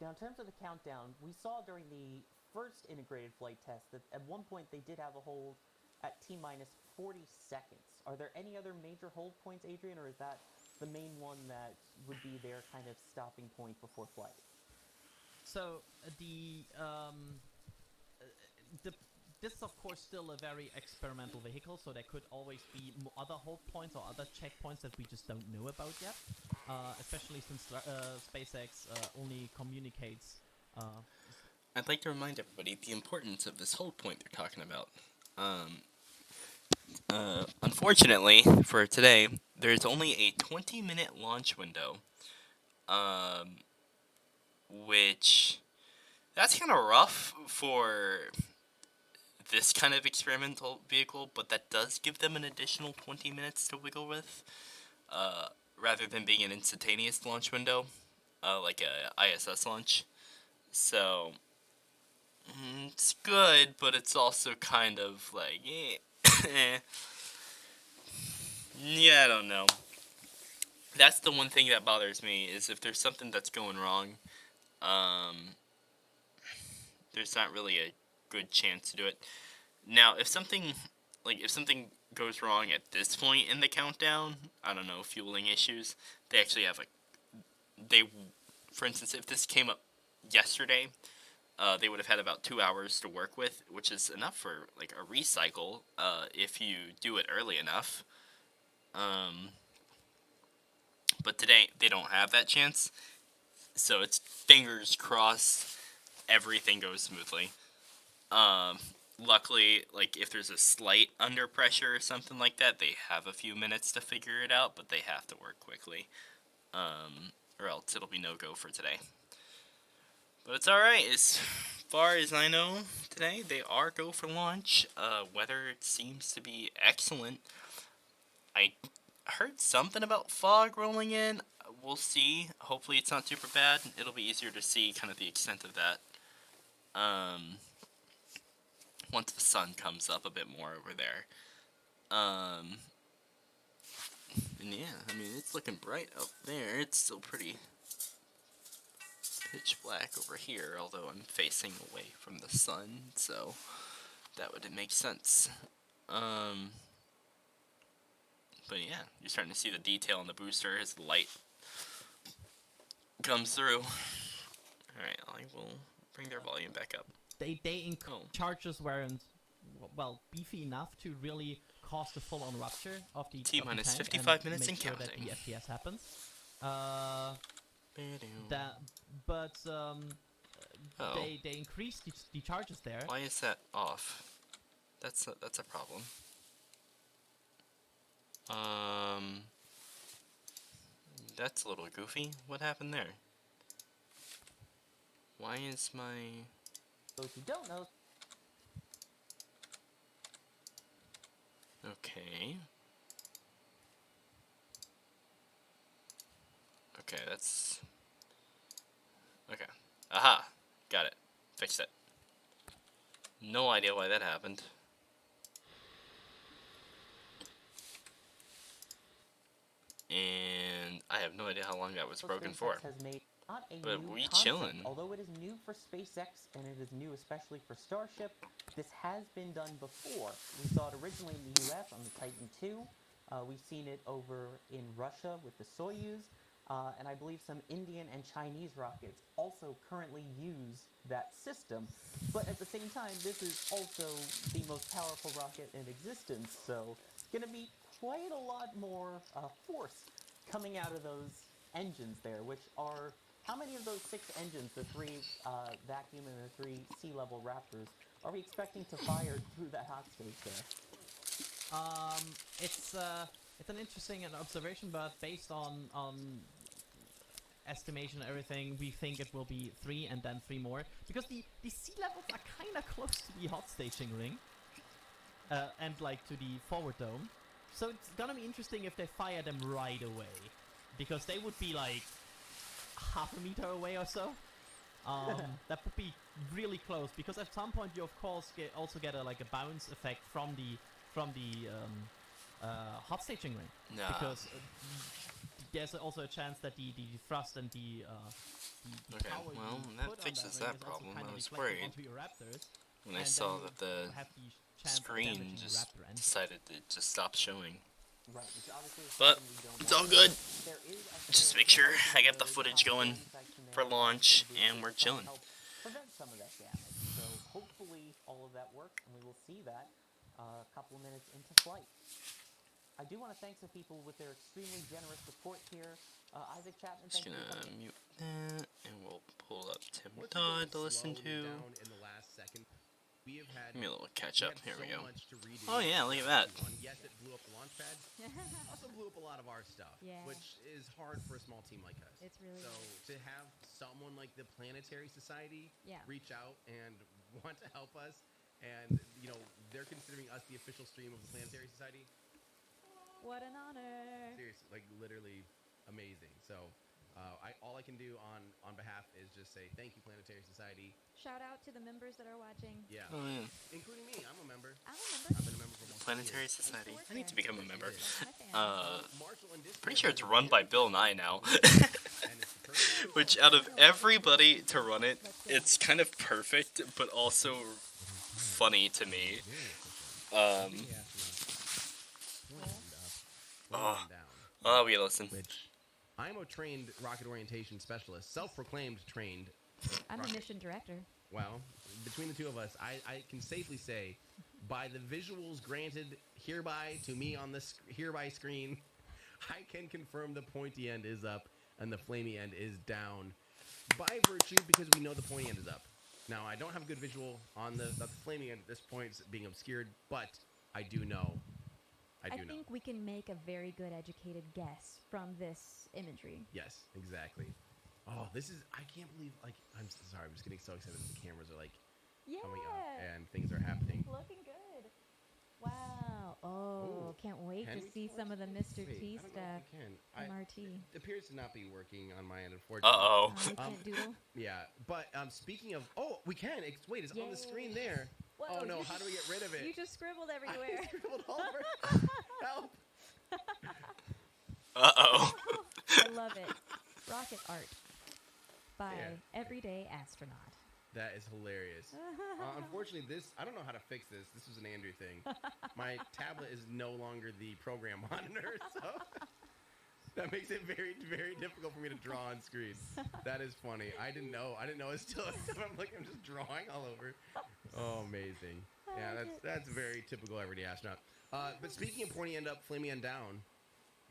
Now, in terms of the countdown, we saw during the first integrated flight test that at one point they did have a hold at T-minus 40 seconds. Are there any other major hold points, Adrian, or is that the main one that would be their kind of stopping point before flight? So the this is of course still a very experimental vehicle, so there could always be other hold points or other checkpoints that we just don't know about yet. Especially since SpaceX only communicates. I'd like to remind everybody the importance of this hold point they're talking about. Unfortunately for today, there's only a 20-minute launch window, which that's kind of rough for this kind of experimental vehicle, but that does give them an additional 20 minutes to wiggle with, rather than being an instantaneous launch window, like a ISS launch. So, it's good, but it's also kind of like, yeah, I don't know. That's the one thing that bothers me, is if there's something that's going wrong, there's not really a good chance to do it. Now, if something goes wrong at this point in the countdown, I don't know, fueling issues, they actually have for instance, if this came up yesterday, they would have had about 2 hours to work with, which is enough for like a recycle, if you do it early enough. But today they don't have that chance, so it's fingers crossed everything goes smoothly. Luckily, like, if there's a slight under pressure or something like that, they have a few minutes to figure it out, but they have to work quickly, or else it'll be no-go for today. But it's alright. As far as I know, today they are go for launch. Weather seems to be excellent. I heard something about fog rolling in. We'll see. Hopefully it's not super bad. It'll be easier to see kind of the extent of that. Once the sun comes up a bit more over there. And yeah, I mean, it's looking bright up there. It's still pretty pitch black over here, although I'm facing away from the sun, so that would make sense. But yeah, you're starting to see the detail in the booster as the light comes through. Alright, I will bring their volume back up. Charges weren't beefy enough to really cause the full-on rupture of the T-minus tank 55 minutes make and sure counting. that the FPS happens. They increased the charges there. Why is that off? That's a problem. That's a little goofy. What happened there? Why is my... Those who don't know, Okay. Okay, that's... Okay. Aha! Got it. Fixed it. No idea why that happened. And I have no idea how long that was broken for. SpaceX has made not a But new we concept, chillin'. although it is new for SpaceX and it is new especially for Starship. This has been done before. We saw it originally in the US on the Titan II. We've seen it over in Russia with the Soyuz. And I believe some Indian and Chinese rockets also currently use that system. But at the same time, this is also the most powerful rocket in existence, so it's going to be quite a lot more force coming out of those engines there, which are... How many of those 6 engines, the 3 vacuum and the 3 sea-level Raptors, are we expecting to fire through that hot stage there? It's an interesting observation, but based on estimation and everything, we think it will be 3 and then 3 more, because the sea levels are kind of close to the hot staging ring, and like to the forward dome. So it's gonna be interesting if they fire them right away, because they would be like half a meter away or so. That would be really close, because at some point you of course also get a bounce effect from the hot staging ring. Nah. Because there's also a chance that the thrust and the Okay, power well, you that put on fixes ring that is also problem. kind I of was reflected worried onto your Raptors, when I and saw then that the you have the chance of screen damaging just your Raptor engine. decided to just stop showing. Right, which obviously is But something we don't it's all want. good. There is a Just third make sure open I get the node footage going propagation section for there on launch, the and booster we're to try and chilling. help prevent some of that damage. So hopefully all of that works, and we will see that a couple of minutes into flight. I do want to thank some people with their extremely generous support here. Isaac Chapman, Just thank you for gonna coming in. mute that, and we'll pull up Tim Once Dodd we to go listen slow to. and down in the last second, we have had Give me a little catch up. Here so we go. much to redo. Oh yeah, look at that. Yes, it blew up the launch pad. Also blew up a lot of our stuff, Yeah. which is hard for a small team like us. It's really so hard. to have someone like the Planetary Society Yeah. reach out and want to help us, and they're considering us the official stream of the Planetary Society. What an honor. Seriously, like literally amazing. So all I can do on behalf is just say thank you, Planetary Society. Shout out to the members that are watching. Yeah, Oh yeah. including me. I'm a member. I'm a member. I've been a member for almost 2 Planetary years. Society. work I need to there. become a member. That's my fan. Marshall and Discord Pretty sure it's have run by very Bill good Nye now. and it's the perfect- Which, out of everybody to run it, it's kind of perfect, but also funny to me. Oh, we gotta listen. Which I'm a trained rocket orientation specialist, self-proclaimed trained. I'm a mission director. Well, between the two of us, I can safely say, by the visuals granted hereby to me on this hereby screen, I can confirm the pointy end is up and the flamey end is down by virtue because we know the pointy end is up. Now, I don't have a good visual on the flamey end at this point, it's being obscured, but I do know. I think we can make a very good educated guess from this imagery. Yes, exactly. Oh, this is, I can't believe, like, I'm sorry, I'm just getting so excited that the cameras are, like, Yeah. coming up and things are happening. Looking good. Wow. Oh, Ooh, can't wait can to we see some of the Mr. Wait, T I don't know stuff. if we can. MRT. It appears to not be working on my end, unfortunately. Uh-oh. We can't doodle. Yeah, but speaking of, we can. Wait, it's on the screen there. Whoa, Oh no, you how do we get rid of it? You just scribbled I everywhere. scribbled all over. Help! Uh-oh. I love it. Rocket art by Yeah. Everyday Astronaut. That is hilarious. Unfortunately, I don't know how to fix this. This was an Andrew thing. My tablet is no longer the program monitor, so that makes it very, very difficult for me to draw on screen. That is funny. I didn't know it's still. I'm just drawing all over. Oh, amazing. Yeah, that's very typical Everyday Astronaut. But speaking of pointy end up, flaming end down,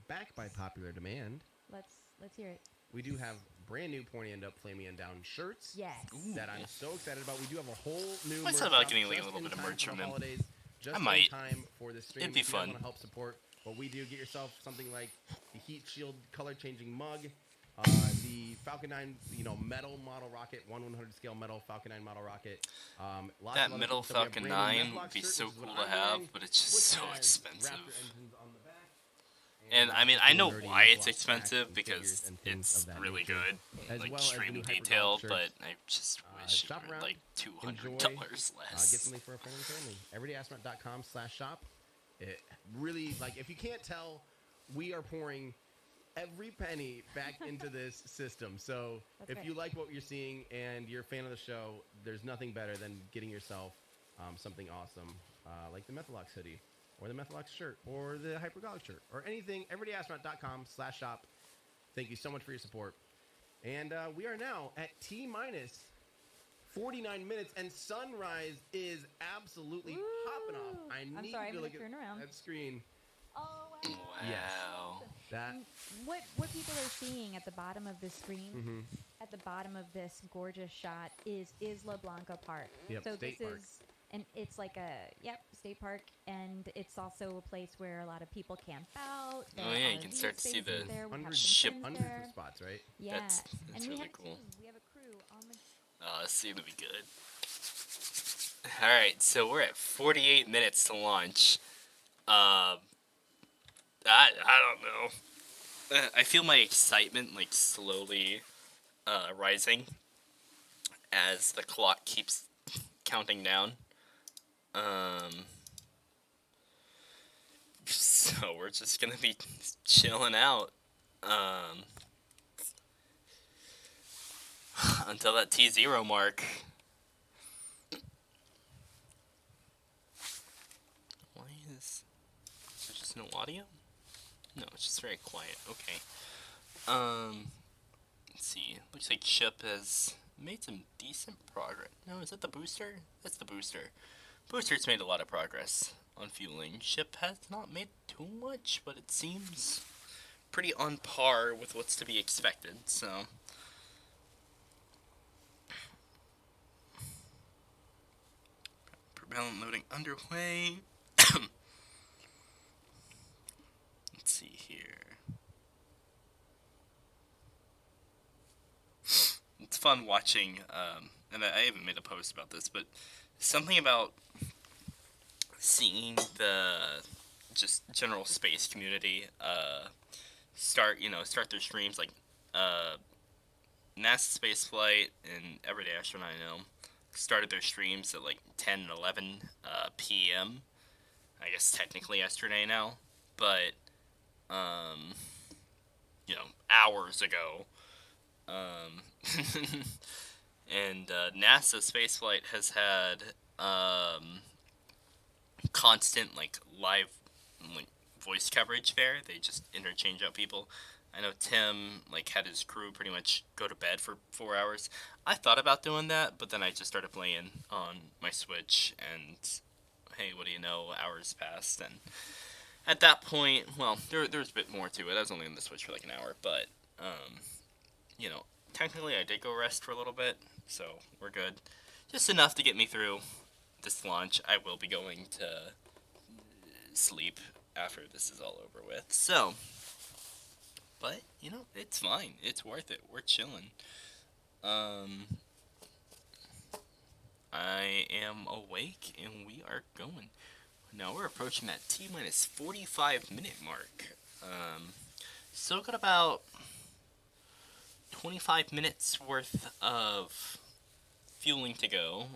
back by popular demand, Let's hear it. we do have brand new pointy end up, flaming end down shirts. Yes. That I'm so excited about. We do have a whole new. I thought about getting like a little bit of merch from him. Holidays, just I might. In time for the stream. It'd be If you guys fun. Want to help support what we do? Get yourself something like the Heat Shield color changing mug, the Falcon 9, metal model rocket, 1/100 scale metal Falcon 9 model rocket. Lots That of other middle things. So we have Falcon brand new 9 Medlock would be shirt, so which is what cool to I'm have, wearing, but it's just which so has expensive. Raptor engines on the back. And I mean, I know why it's expensive because it's really good, as like well as the extreme new detail, hypergolic but shirts. I just wish it Shop were around, like $200 enjoy, less. get something for a friend and family. everydayastronaut.com/shop. It really, like, if you can't tell, we are pouring every penny back into this system. So That's if right. you like what you're seeing and you're a fan of the show, there's nothing better than getting yourself something awesome like the Methalox hoodie or the Methalox shirt or the Hypergolic shirt or anything. everydayastronaut.com/shop. Thank you so much for your support. And we are now at T-minus 49 minutes, and sunrise is absolutely popping off. I'm need sorry, you I'm to gonna look turn at around. that screen. Oh wow. Wow. That What people are seeing at the bottom of the screen, Mm-hmm. at the bottom of this gorgeous shot, is Isla Blanca Park. Yep, so state this park. is, and it's like a state park, and it's also a place where a lot of people camp out. There Oh, yeah, you are can these start to see spaces the there. We have hundreds, some friends hundreds there. of spots, right? Yeah, That's and we really have cool. We have a crew on the. This is gonna be good. Alright, so we're at 48 minutes to launch. I don't know. I feel my excitement like slowly rising as the clock keeps counting down. So we're just gonna be chilling out until that T0 mark. Why is there just no audio? No, it's just very quiet. Okay. Let's see. Looks like ship has made some decent progress. No, is that the booster? That's the booster. Booster's made a lot of progress on fueling. Ship has not made too much, but it seems pretty on par with what's to be expected, so. Propellant loading underway. Let's see here. It's fun watching, and I haven't made a post about this, but something about seeing the just general space community start their streams, like NASA Spaceflight and Everyday Astronaut I know started their streams at like 10 and 11 p.m. I guess technically yesterday now, but hours ago. And NASA Spaceflight has had constant live voice coverage there. They just interchange out people. I know Tim had his crew pretty much go to bed for 4 hours. I thought about doing that, but then I just started playing on my Switch, and hey, what do you know? Hours passed, and at that point, well, there's a bit more to it. I was only on the Switch for like an hour, but technically I did go rest for a little bit, so we're good. Just enough to get me through this launch. I will be going to sleep after this is all over with. So, but it's fine. It's worth it. We're chilling. I am awake and we are going. Now we're approaching that T-minus 45 minute mark. Still got about 25 minutes worth of fueling to go.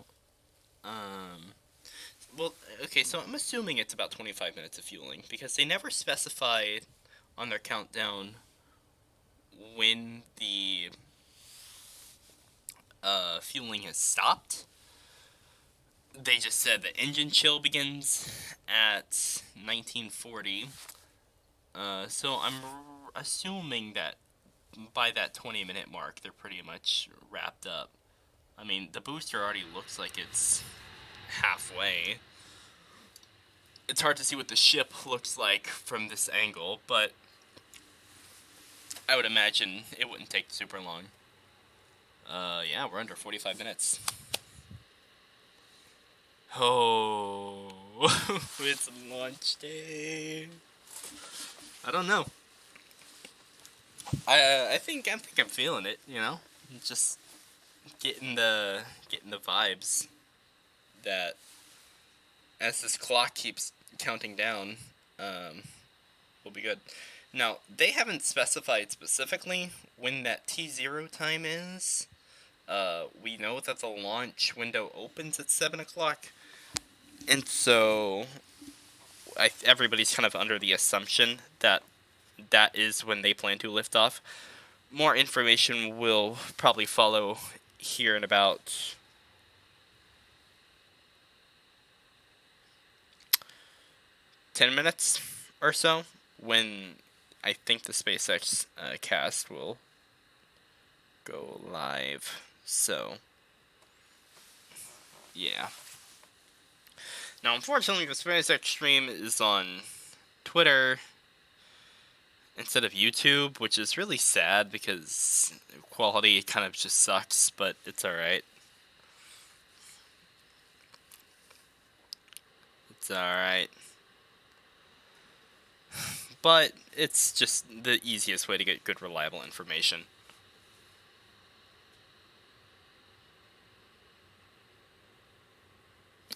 Well, okay, so I'm assuming it's about 25 minutes of fueling because they never specified on their countdown when the fueling has stopped. They just said the engine chill begins at 1940. So I'm assuming that by that 20-minute mark, they're pretty much wrapped up. I mean, the booster already looks like it's halfway. It's hard to see what the ship looks like from this angle, but I would imagine it wouldn't take super long. Yeah, we're under 45 minutes. Oh, it's launch day. I don't know. I think I'm feeling it. Just getting the vibes that as this clock keeps counting down, we'll be good. Now they haven't specified specifically when that T0 time is. We know that the launch window opens at 7 o'clock, and so everybody's kind of under the assumption that that is when they plan to lift off. More information will probably follow here in about 10 minutes or so, when I think the SpaceX cast will go live. So, yeah. Now, unfortunately, the SpaceX stream is on Twitter instead of YouTube, which is really sad because quality kind of just sucks, but it's alright. It's alright. But it's just the easiest way to get good, reliable information.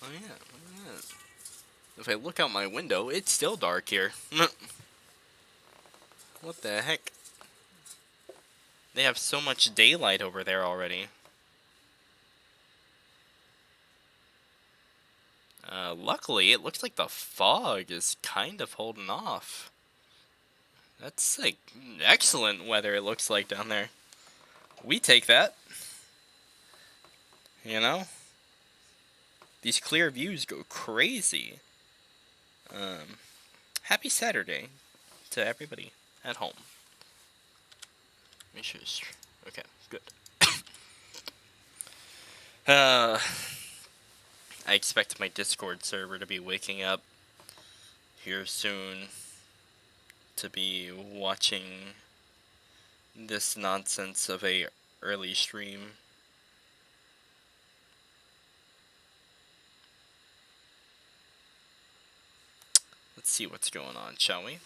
Oh yeah, look at that. If I look out my window, it's still dark here. What the heck? They have so much daylight over there already. Luckily, it looks like the fog is kind of holding off. That's excellent weather it looks like down there. We take that. These clear views go crazy. Happy Saturday to everybody at home. Make sure it's okay, good. I expect my Discord server to be waking up here soon to be watching this nonsense of a early stream. Let's see what's going on, shall we?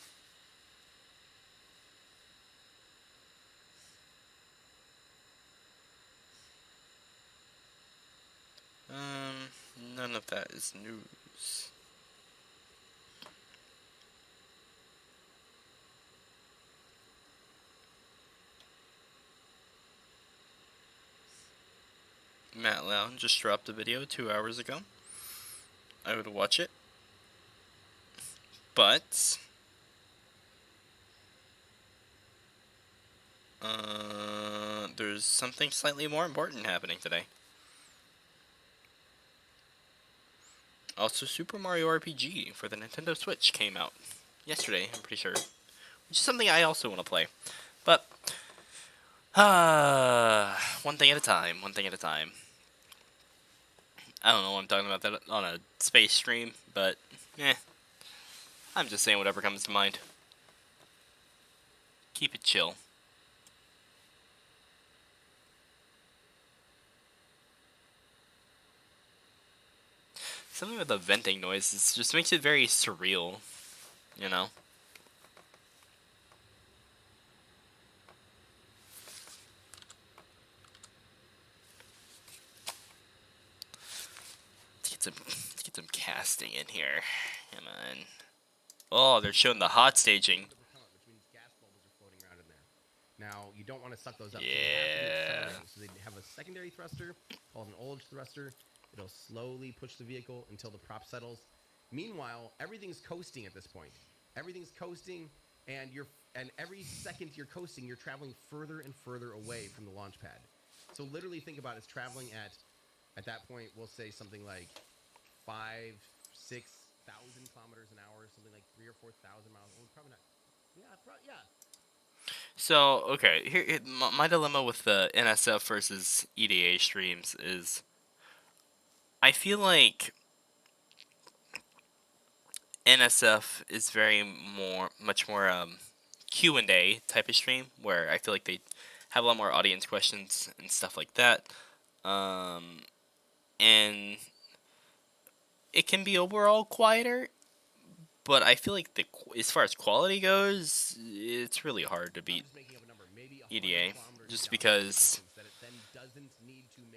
None of that is news. Matt Lounge just dropped a video 2 hours ago. I would watch it. But there's something slightly more important happening today. Also, Super Mario RPG for the Nintendo Switch came out yesterday, I'm pretty sure. Which is something I also want to play. But, one thing at a time, one thing at a time. I don't know why I'm talking about that on a space stream, but, I'm just saying whatever comes to mind. Keep it chill. Something with the venting noise just makes it very surreal, you know? Let's get some casting in here. Come on. Oh, they're showing the hot staging. The propellant, which means gas bubbles are floating around in there. Now, you don't want to suck those up. Yeah. So they have a secondary thruster called an ullage thruster. It'll slowly push the vehicle until the prop settles. Meanwhile, everything's coasting at this point. Everything's coasting, and every second you're coasting, you're traveling further and further away from the launch pad. So literally think about it's traveling at that point, we'll say something like 5,000, 6,000 kilometers an hour, something like 3,000 or 4,000 miles. Well, probably not. Yeah. So, okay, here my dilemma with the NSF versus EDA streams is I feel like NSF is much more Q&A type of stream where I feel like they have a lot more audience questions and stuff like that. And it can be overall quieter, but I feel like as far as quality goes, it's really hard to beat EDA just because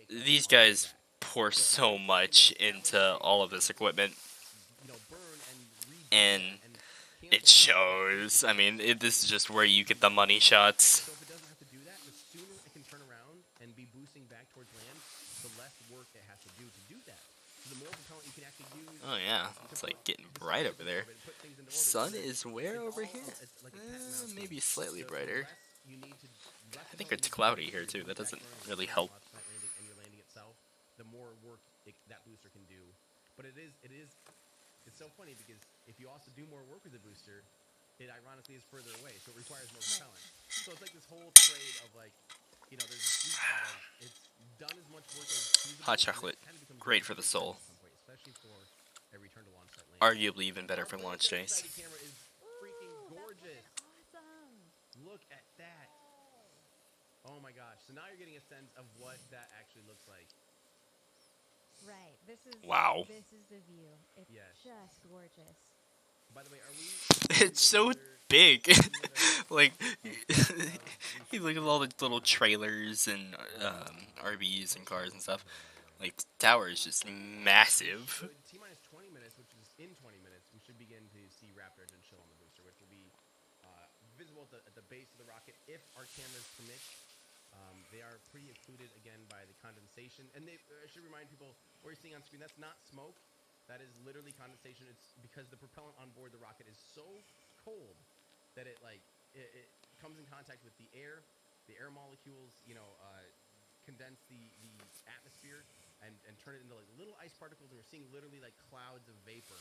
these guys pour so much into all of this equipment, and it shows. I mean, this is just where you get the money shots. So if it doesn't have to do that, the sooner it can turn around and be boosting back towards land, the less work it has to do that. So the more propellant you can actually use. Oh yeah, it's like getting bright over there. Sun is where over here? Maybe slightly brighter. I think it's cloudy here too. That doesn't really help. The more work that booster can do. But it's so funny because if you also do more work with the booster, it ironically is further away, so it requires more propellant. So it's like this whole trade of like, there's a sweet spot of it's done as much work as feasible, Hot chocolate, great for the soul. Especially for a return to launch site lane. Arguably even better for launch days. The camera is freaking gorgeous. Awesome. Look at that. Oh my gosh. So now you're getting a sense of what that actually looks like. Right. This is Wow. This is the view. It's just gorgeous. By the way, are we? It's so big. Like, you look at all the little trailers and RVs and cars and stuff. Like, the tower is just massive. So T-minus 20 minutes, which is in 20 minutes, we should begin to see rapid engine chill on the booster, which will be visible at the base of the rocket if our cameras permit. They are pretty occluded again by the condensation, and I should remind people what you're seeing on screen. That's not smoke. That is literally condensation. It's because the propellant on board the rocket is so cold that it comes in contact with the air. The air molecules, condense the atmosphere and turn it into like little ice particles, and we're seeing literally like clouds of vapor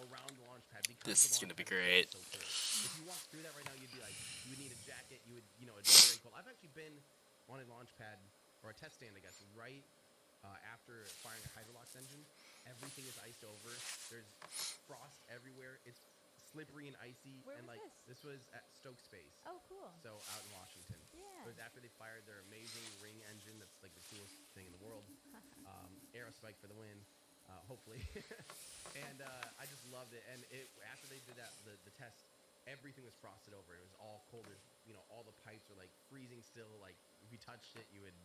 around the launch pad because This the is launch gonna be pad great. is so cold. If you walk through that right now, you'd be like, you would need a jacket. You would, it'd be very cold. I've actually been on a launch pad or a test stand, I guess, right after firing a Hydrolox engine. Everything is iced over. There's frost everywhere. It's slippery and icy. Where and was like this? was at Stoke Space. Oh, cool. So out in Washington. Yeah. It was after they fired their amazing ring engine. That's like the coolest thing in the world. Aerospike for the win, hopefully. And I just loved it. And after they did that, the test, everything was frosted over. It was all cold. There's, all the pipes are like freezing still. Like if you touched it, you would.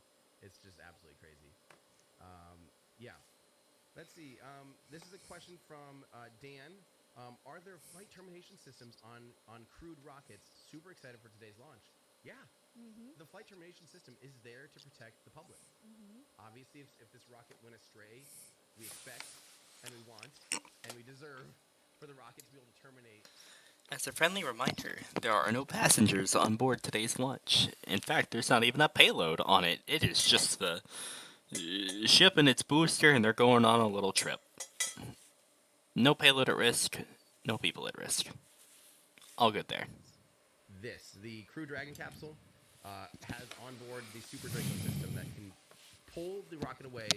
It's just absolutely crazy. Yeah. Let's see. This is a question from Dan. Are there flight termination systems on crewed rockets? Super excited for today's launch. Yeah. Mm-hmm. The flight termination system is there to protect the public. Mm-hmm. Obviously, if this rocket went astray, we expect and we want and we deserve for the rocket to be able to terminate. As a friendly reminder, there are no passengers on board today's launch. In fact, there's not even a payload on it. It is just the ship and its booster, and they're going on a little trip. No payload at risk, no people at risk. All good there. The Crew Dragon capsule, has on board the Super Draco system that can pull the rocket away.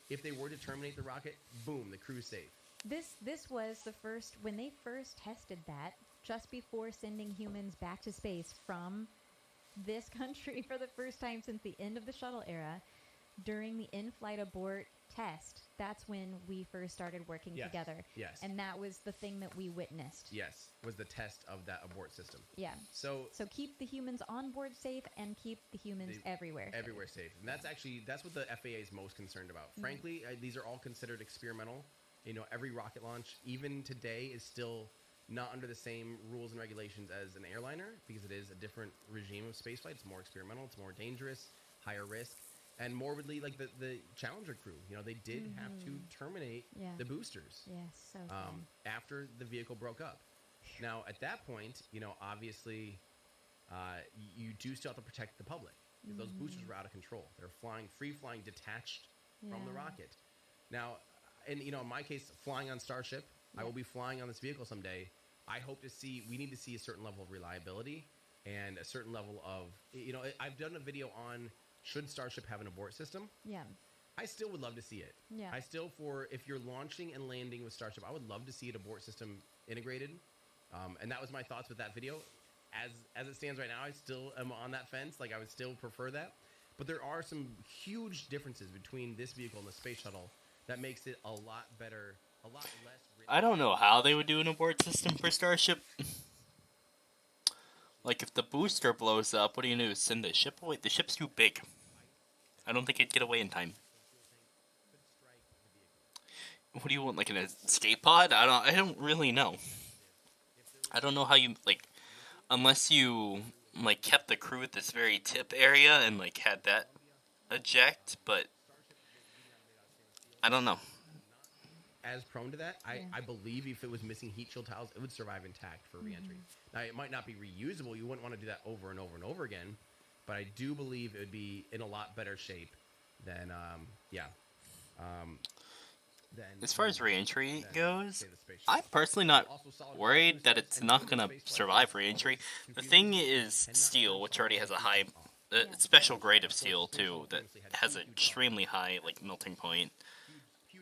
If they were to terminate the rocket, boom, the crew's safe. This was the first, when they first tested that, just before sending humans back to space from this country for the first time since the end of the shuttle era, during the in-flight abort test, that's when we first started working together. Yes. And that was the thing that we witnessed. Yes, was the test of that abort system. Yeah. So keep the humans on board safe and keep the humans everywhere safe. And that's what the FAA is most concerned about. Mm-hmm. Frankly, these are all considered experimental. Every rocket launch, even today, is still not under the same rules and regulations as an airliner because it is a different regime of spaceflight. It's more experimental. It's more dangerous, higher risk. And morbidly, like the Challenger crew, they did have to terminate the boosters. Yes, so after the vehicle broke up. Now, at that point, obviously, you do still have to protect the public because those boosters were out of control. They're free flying, detached from the rocket. Now, and in my case, flying on Starship, I will be flying on this vehicle someday. We need to see a certain level of reliability and a certain level of, I've done a video on should Starship have an abort system. Yeah. I still would love to see it. Yeah. If you're launching and landing with Starship, I would love to see an abort system integrated. And that was my thoughts with that video. As it stands right now, I still am on that fence. Like, I would still prefer that. But there are some huge differences between this vehicle and the space shuttle that makes it a lot better, a lot less risky. I don't know how they would do an abort system for Starship. Like, if the booster blows up, what are you going to do? Send the ship away? The ship's too big. I don't think it'd get away in time. What do you want, like an escape pod? I don't really know. I don't know how you, like, unless you, like, kept the crew at this very tip area and, like, had that eject, but I don't know. As prone to that, I believe if it was missing heat shield tiles, it would survive intact for reentry. Now, it might not be reusable. You wouldn't want to do that over and over and over again, but I do believe it would be in a lot better shape than, as far as reentry goes, I'm personally not worried that it's not going to survive reentry. The thing is steel, which already has a high, special grade of steel, too, that has an extremely high, like, melting point.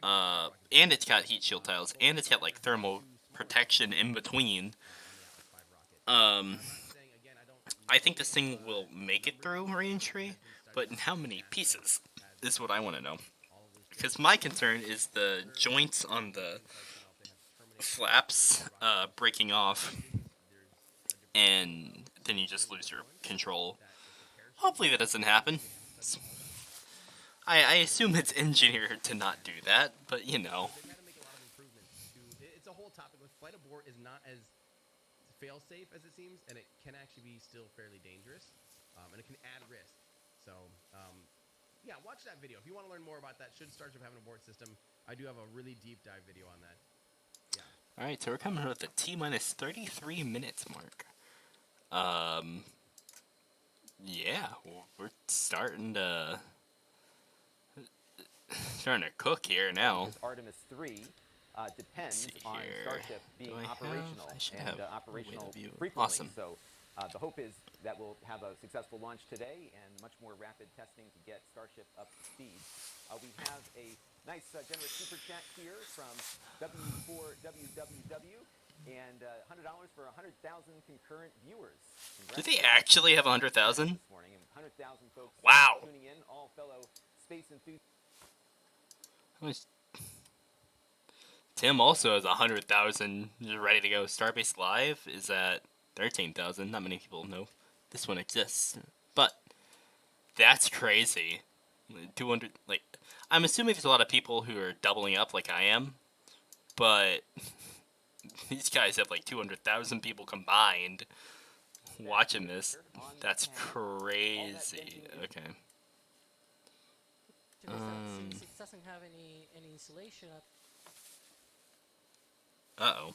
And it's got heat shield tiles, and it's got, like, thermal protection in between. I think this thing will make it through reentry, but in how many pieces is what I want to know. Because my concern is the joints on the flaps breaking off, and then you just lose your control. Hopefully that doesn't happen. I assume it's engineered to not do that, but They've had to make a lot of improvements. It's a whole topic. With flight abort is not as fail-safe as it seems, and it can actually be still fairly dangerous, and it can add risk. So, yeah, watch that video. If you want to learn more about that, should Starship have an abort system, I do have a really deep dive video on that. Yeah. Alright, so we're coming with the T-minus 33 minutes mark. Yeah, we're starting to cook here now. Artemis 3. depends see on here. Starship being Do I have? operational I should and have a way operational to view. frequently. Awesome. So the hope is that we'll have a successful launch today and much more rapid testing to get Starship up to speed. We have a nice generous super chat here from W4WWW and $100 for 100,000 concurrent viewers. Do they actually have 100,000? This morning, and 100,000 folks Wow. tuning in, all fellow space enthusiasts. Tim also has 100,000 ready to go. Starbase Live is at 13,000. Not many people know this one exists, but that's crazy. 200. Like, I'm assuming there's a lot of people who are doubling up, like I am, but these guys have like 200,000 people combined watching this. That's crazy. Okay. Since it doesn't have any insulation Uh-oh.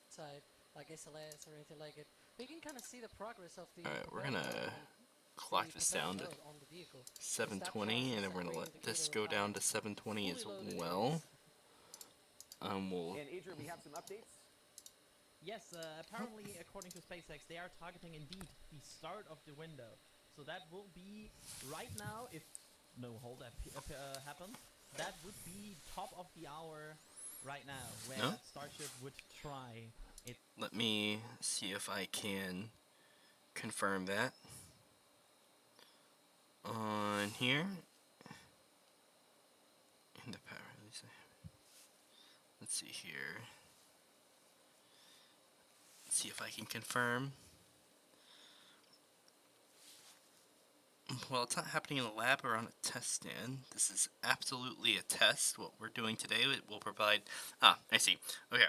outside, like SLS or anything like it, we can kind of see the progress of the. Alright, we're gonna clock this down to 720, and then we're gonna let this go down to 720 as well. We'll. And Adrian, we have some updates. Yes, apparently, according to SpaceX, they are targeting indeed the start of the window. So that will be right now, if no hold happens, that would be top of the hour right now, where No? Starship would try it. Let me see if I can confirm that on here. In the power release. Let's see here. Let's see if I can confirm. Well, it's not happening in a lab or on a test stand. This is absolutely a test. What we're doing today, it will provide... Ah, I see. Okay.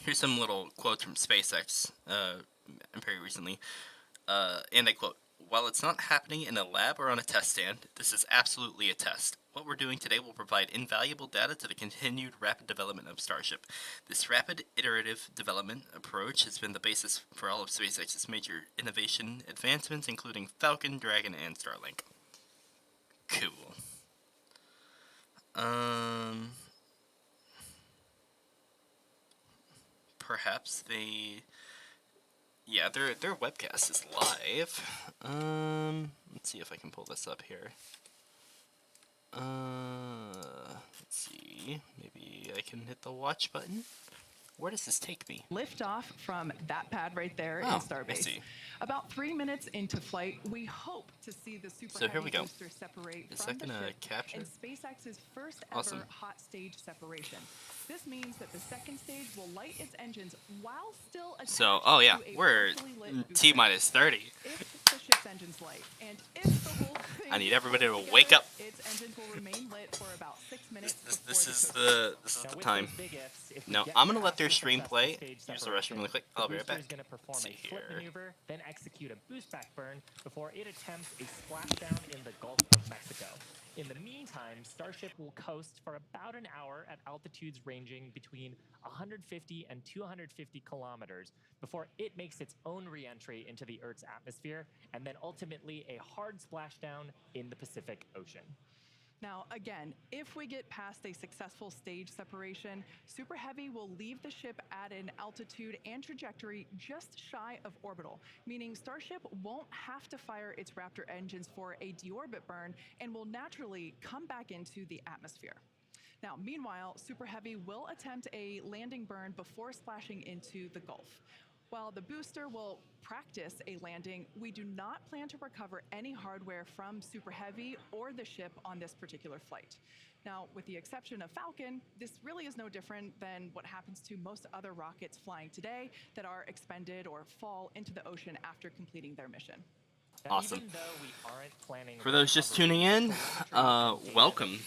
Here's some little quotes from SpaceX very recently. And I quote, "While it's not happening in a lab or on a test stand, this is absolutely a test. What we're doing today will provide invaluable data to the continued rapid development of Starship. This rapid iterative development approach has been the basis for all of SpaceX's major innovation advancements, including Falcon, Dragon, and Starlink." Cool. Perhaps they... Yeah, their webcast is live. Let's see if I can pull this up here. Let's see. Maybe I can hit the watch button. Where does this take me? Liftoff from that pad right there in I Starbase. see. About 3 minutes into flight, we hope to see the Super So here Heavy we go. booster separate Is from that the gonna ship capture? in SpaceX's first Awesome. ever hot stage separation. This means that the second stage will light its engines while still attached So, oh yeah, to a we're partially lit booster. T-minus 30. If the ship's engines light, and if the whole thing I need everybody to holds wake together, up. its engines will remain lit for about 6 minutes This is before the time. No, I'm gonna let their stream play. Use the restroom really quick. I'll be right back. Is going to perform Let's a see flip here. maneuver, then execute a boost back burn before it attempts a splashdown in the Gulf of Mexico. In the meantime, Starship will coast for about an hour at altitudes ranging between 150 and 250 kilometers before it makes its own re-entry into the Earth's atmosphere, and then ultimately a hard splashdown in the Pacific Ocean. Now, again, if we get past a successful stage separation, Super Heavy will leave the ship at an altitude and trajectory just shy of orbital, meaning Starship won't have to fire its Raptor engines for a deorbit burn and will naturally come back into the atmosphere. Now, meanwhile, Super Heavy will attempt a landing burn before splashing into the Gulf. While the booster will practice a landing, we do not plan to recover any hardware from Super Heavy or the ship on this particular flight. Now, with the exception of Falcon, this really is no different than what happens to most other rockets flying today that are expended or fall into the ocean after completing their mission. Now, Awesome. even though we aren't planning For those just tuning in, welcome.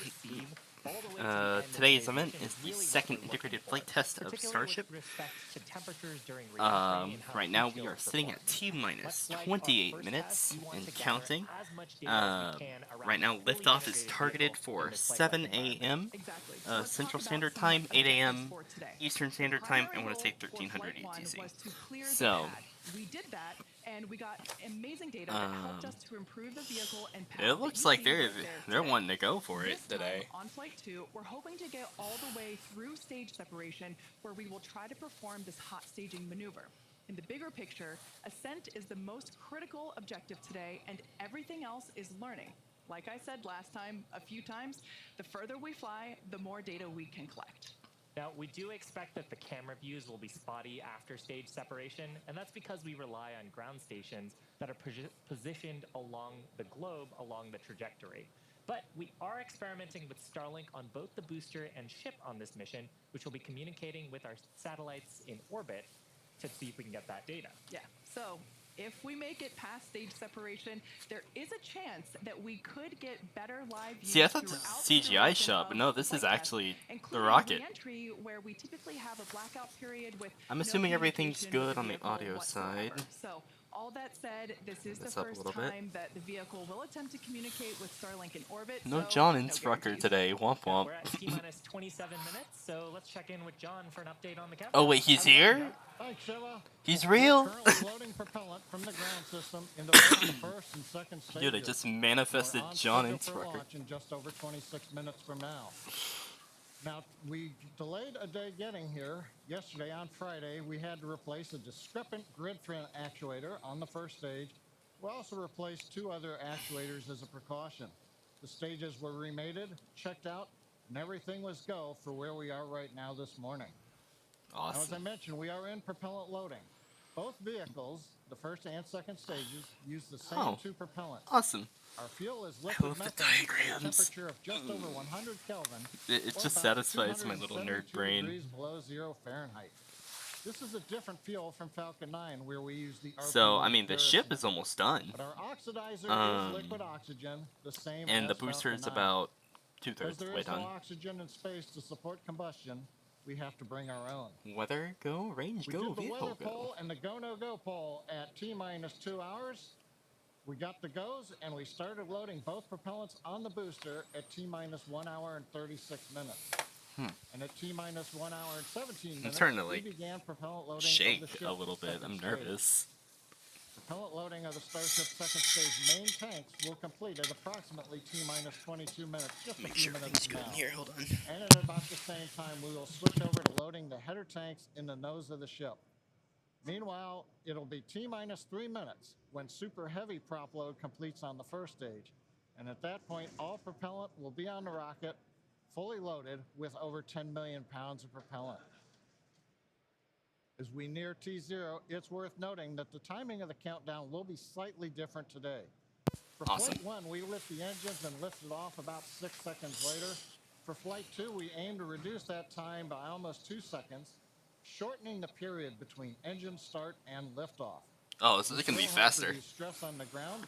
Today's event is the second integrated flight test of Starship. Right now we are sitting at T-minus 28 minutes and counting. Right now liftoff is targeted for 7 a.m. Central Standard Time, 8 a.m. Eastern Standard Time, and I want to say 1300 UTC. So, We did that, and we got amazing data that helped us to improve the vehicle and path. It looks like they're wanting to go for it today. On Flight 2, we're hoping to get all the way through stage separation, where we will try to perform this hot staging maneuver. In the bigger picture, ascent is the most critical objective today, and everything else is learning. Like I said last time, a few times, the further we fly, the more data we can collect. Now, we do expect that the camera views will be spotty after stage separation, and that's because we rely on ground stations that are positioned along the globe along the trajectory. But we are experimenting with Starlink on both the booster and ship on this mission, which will be communicating with our satellites in orbit to see if we can get that data. Yeah, so if we make it past stage separation, there is a chance that we could get better live views. See, I thought this was a CGI shot, but no, this is actually the rocket. Re-entry, where we typically have a blackout period with I'm assuming everything's good on the audio side. So, all that said, this is the first time that the vehicle will attempt to communicate with Starlink in orbit. No John Instrucker today. Womp womp. We're at T-minus 27 minutes, so let's check in with John for an update on the countdown. Oh wait, he's here? Thanks, Shiva. He's real? We're currently loading propellant from the ground system into both the first and second stages. Dude, I just manifested John Instrucker. In just over 26 minutes from now. Now, we delayed a day getting here. Yesterday, on Friday, we had to replace a discrepant grid fan actuator on the first stage. We also replaced 2 other actuators as a precaution. The stages were remated, checked out, and everything was go for where we are right now this morning. Awesome. Now, as I mentioned, we are in propellant loading. Both vehicles, the first and second stages, use the same 2 propellants. Awesome. Our fuel is liquid love the methane diagrams. at a temperature of just over 100 Kelvin. It just satisfies my little nerd brain. Degrees below 0 Fahrenheit. This is a different fuel from Falcon 9, where we use the So, I mean, the ship is almost done. But our oxidizer is liquid oxygen, the same and as the booster Falcon is 9. about Because 2/3 there way is no done. oxygen in space to support combustion, we have to bring our own. Weather go, range We go, did the vehicle weather go. poll and the go-no-go poll at T-minus 2 hours. We got the goes, and we started loading both propellants on the booster at T-minus 1 hour and 36 minutes. And at T-minus 1 hour and 17 minutes, starting to, we began propellant loading of the shake ship's a little bit. I'm second nervous. stage. Propellant loading of the Starship second stage main tanks will complete at approximately T-minus 22 minutes, just a few minutes from now. Hold on. And at about the same time, we will switch over to loading the header tanks in the nose of the ship. Meanwhile, it'll be T-minus 3 minutes when super heavy prop load completes on the first stage. And at that point, all propellant will be on the rocket, fully loaded with over 10 million pounds of propellant. As we near T0, it's worth noting that the timing of the countdown will be slightly different today. For Awesome. Flight 1, we lit the engines and lifted off about 6 seconds later. For Flight 2, we aim to reduce that time by almost 2 seconds, shortening the period between engine start and liftoff. Oh, so they can be Still have to faster. reduce stress on the ground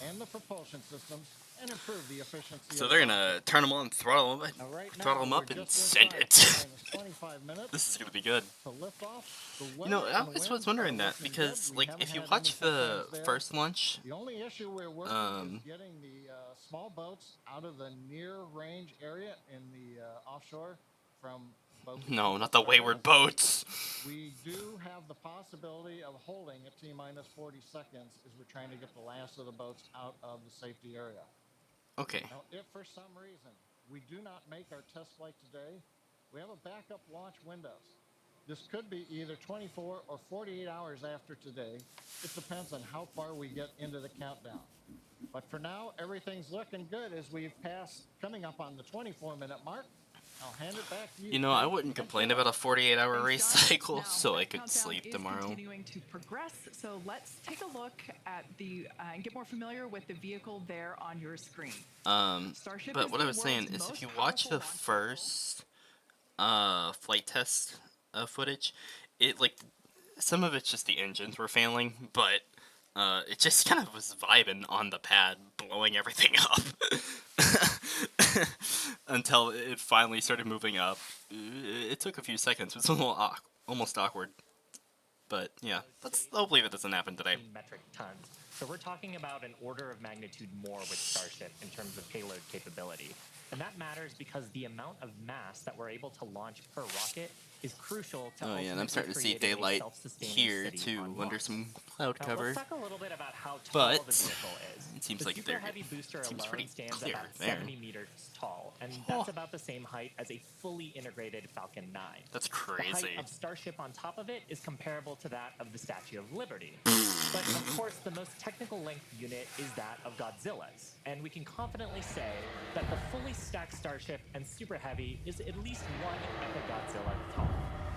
and the propulsion systems and improve the efficiency. So of they're the gonna turn them on, throttle them, Now, right now, throttle them we're up, and just send inside it. T-minus 25 minutes This is gonna be good. to lift off. The You know, weather I and always winds was are wondering that looking because, good. We like, haven't if you had watch any the concerns there. first launch, The only issue we're working is getting the small boats out of the near-range area in the offshore from both. no, not the wayward boats. We do have the possibility of holding at T-minus 40 seconds as we're trying to get the last of the boats out of the safety area. Okay. Now, if for some reason we do not make our test flight today, we have a backup launch windows. This could be either 24 or 48 hours after today. It depends on how far we get into the countdown. But for now, everything's looking good as we've passed, coming up on the 24-minute mark. I'll hand it back to you. You know, I wouldn't complain about a 48-hour Thanks, race Josh. cycle, Now, so I that could countdown sleep is tomorrow. Continuing to progress, so let's take a look at the and get more familiar with the vehicle there on your screen. Starship But is what the I was saying world's is, if most you watch the powerful launch first flight test footage, it like some of it's just the engines were failing, but it just kind of was vibing on the pad, blowing everything up until it finally started moving up. It took a few seconds. It was a little almost awkward, but yeah, hopefully that doesn't happen today. Metric tons. So we're talking about an order of magnitude more with Starship in terms of payload capability. And that matters because the amount of mass that we're able to launch per rocket is crucial to Oh yeah, and I'm ultimately starting to see creating a daylight self-sustaining here city too, on under Mars. some cloud Now, cover. let's talk a little bit about how tall But the vehicle is. it seems The like Super Heavy booster seems alone pretty stands clear about there. 70 meters tall, and Oh. that's about the same height as a fully integrated Falcon 9. That's The height crazy. of Starship on top of it is comparable to that of the Statue of Liberty. But of course, the most technical length unit is that of Godzilla's, and we can confidently say that the fully stacked Starship and Super Heavy is at least one Mechagodzilla tall.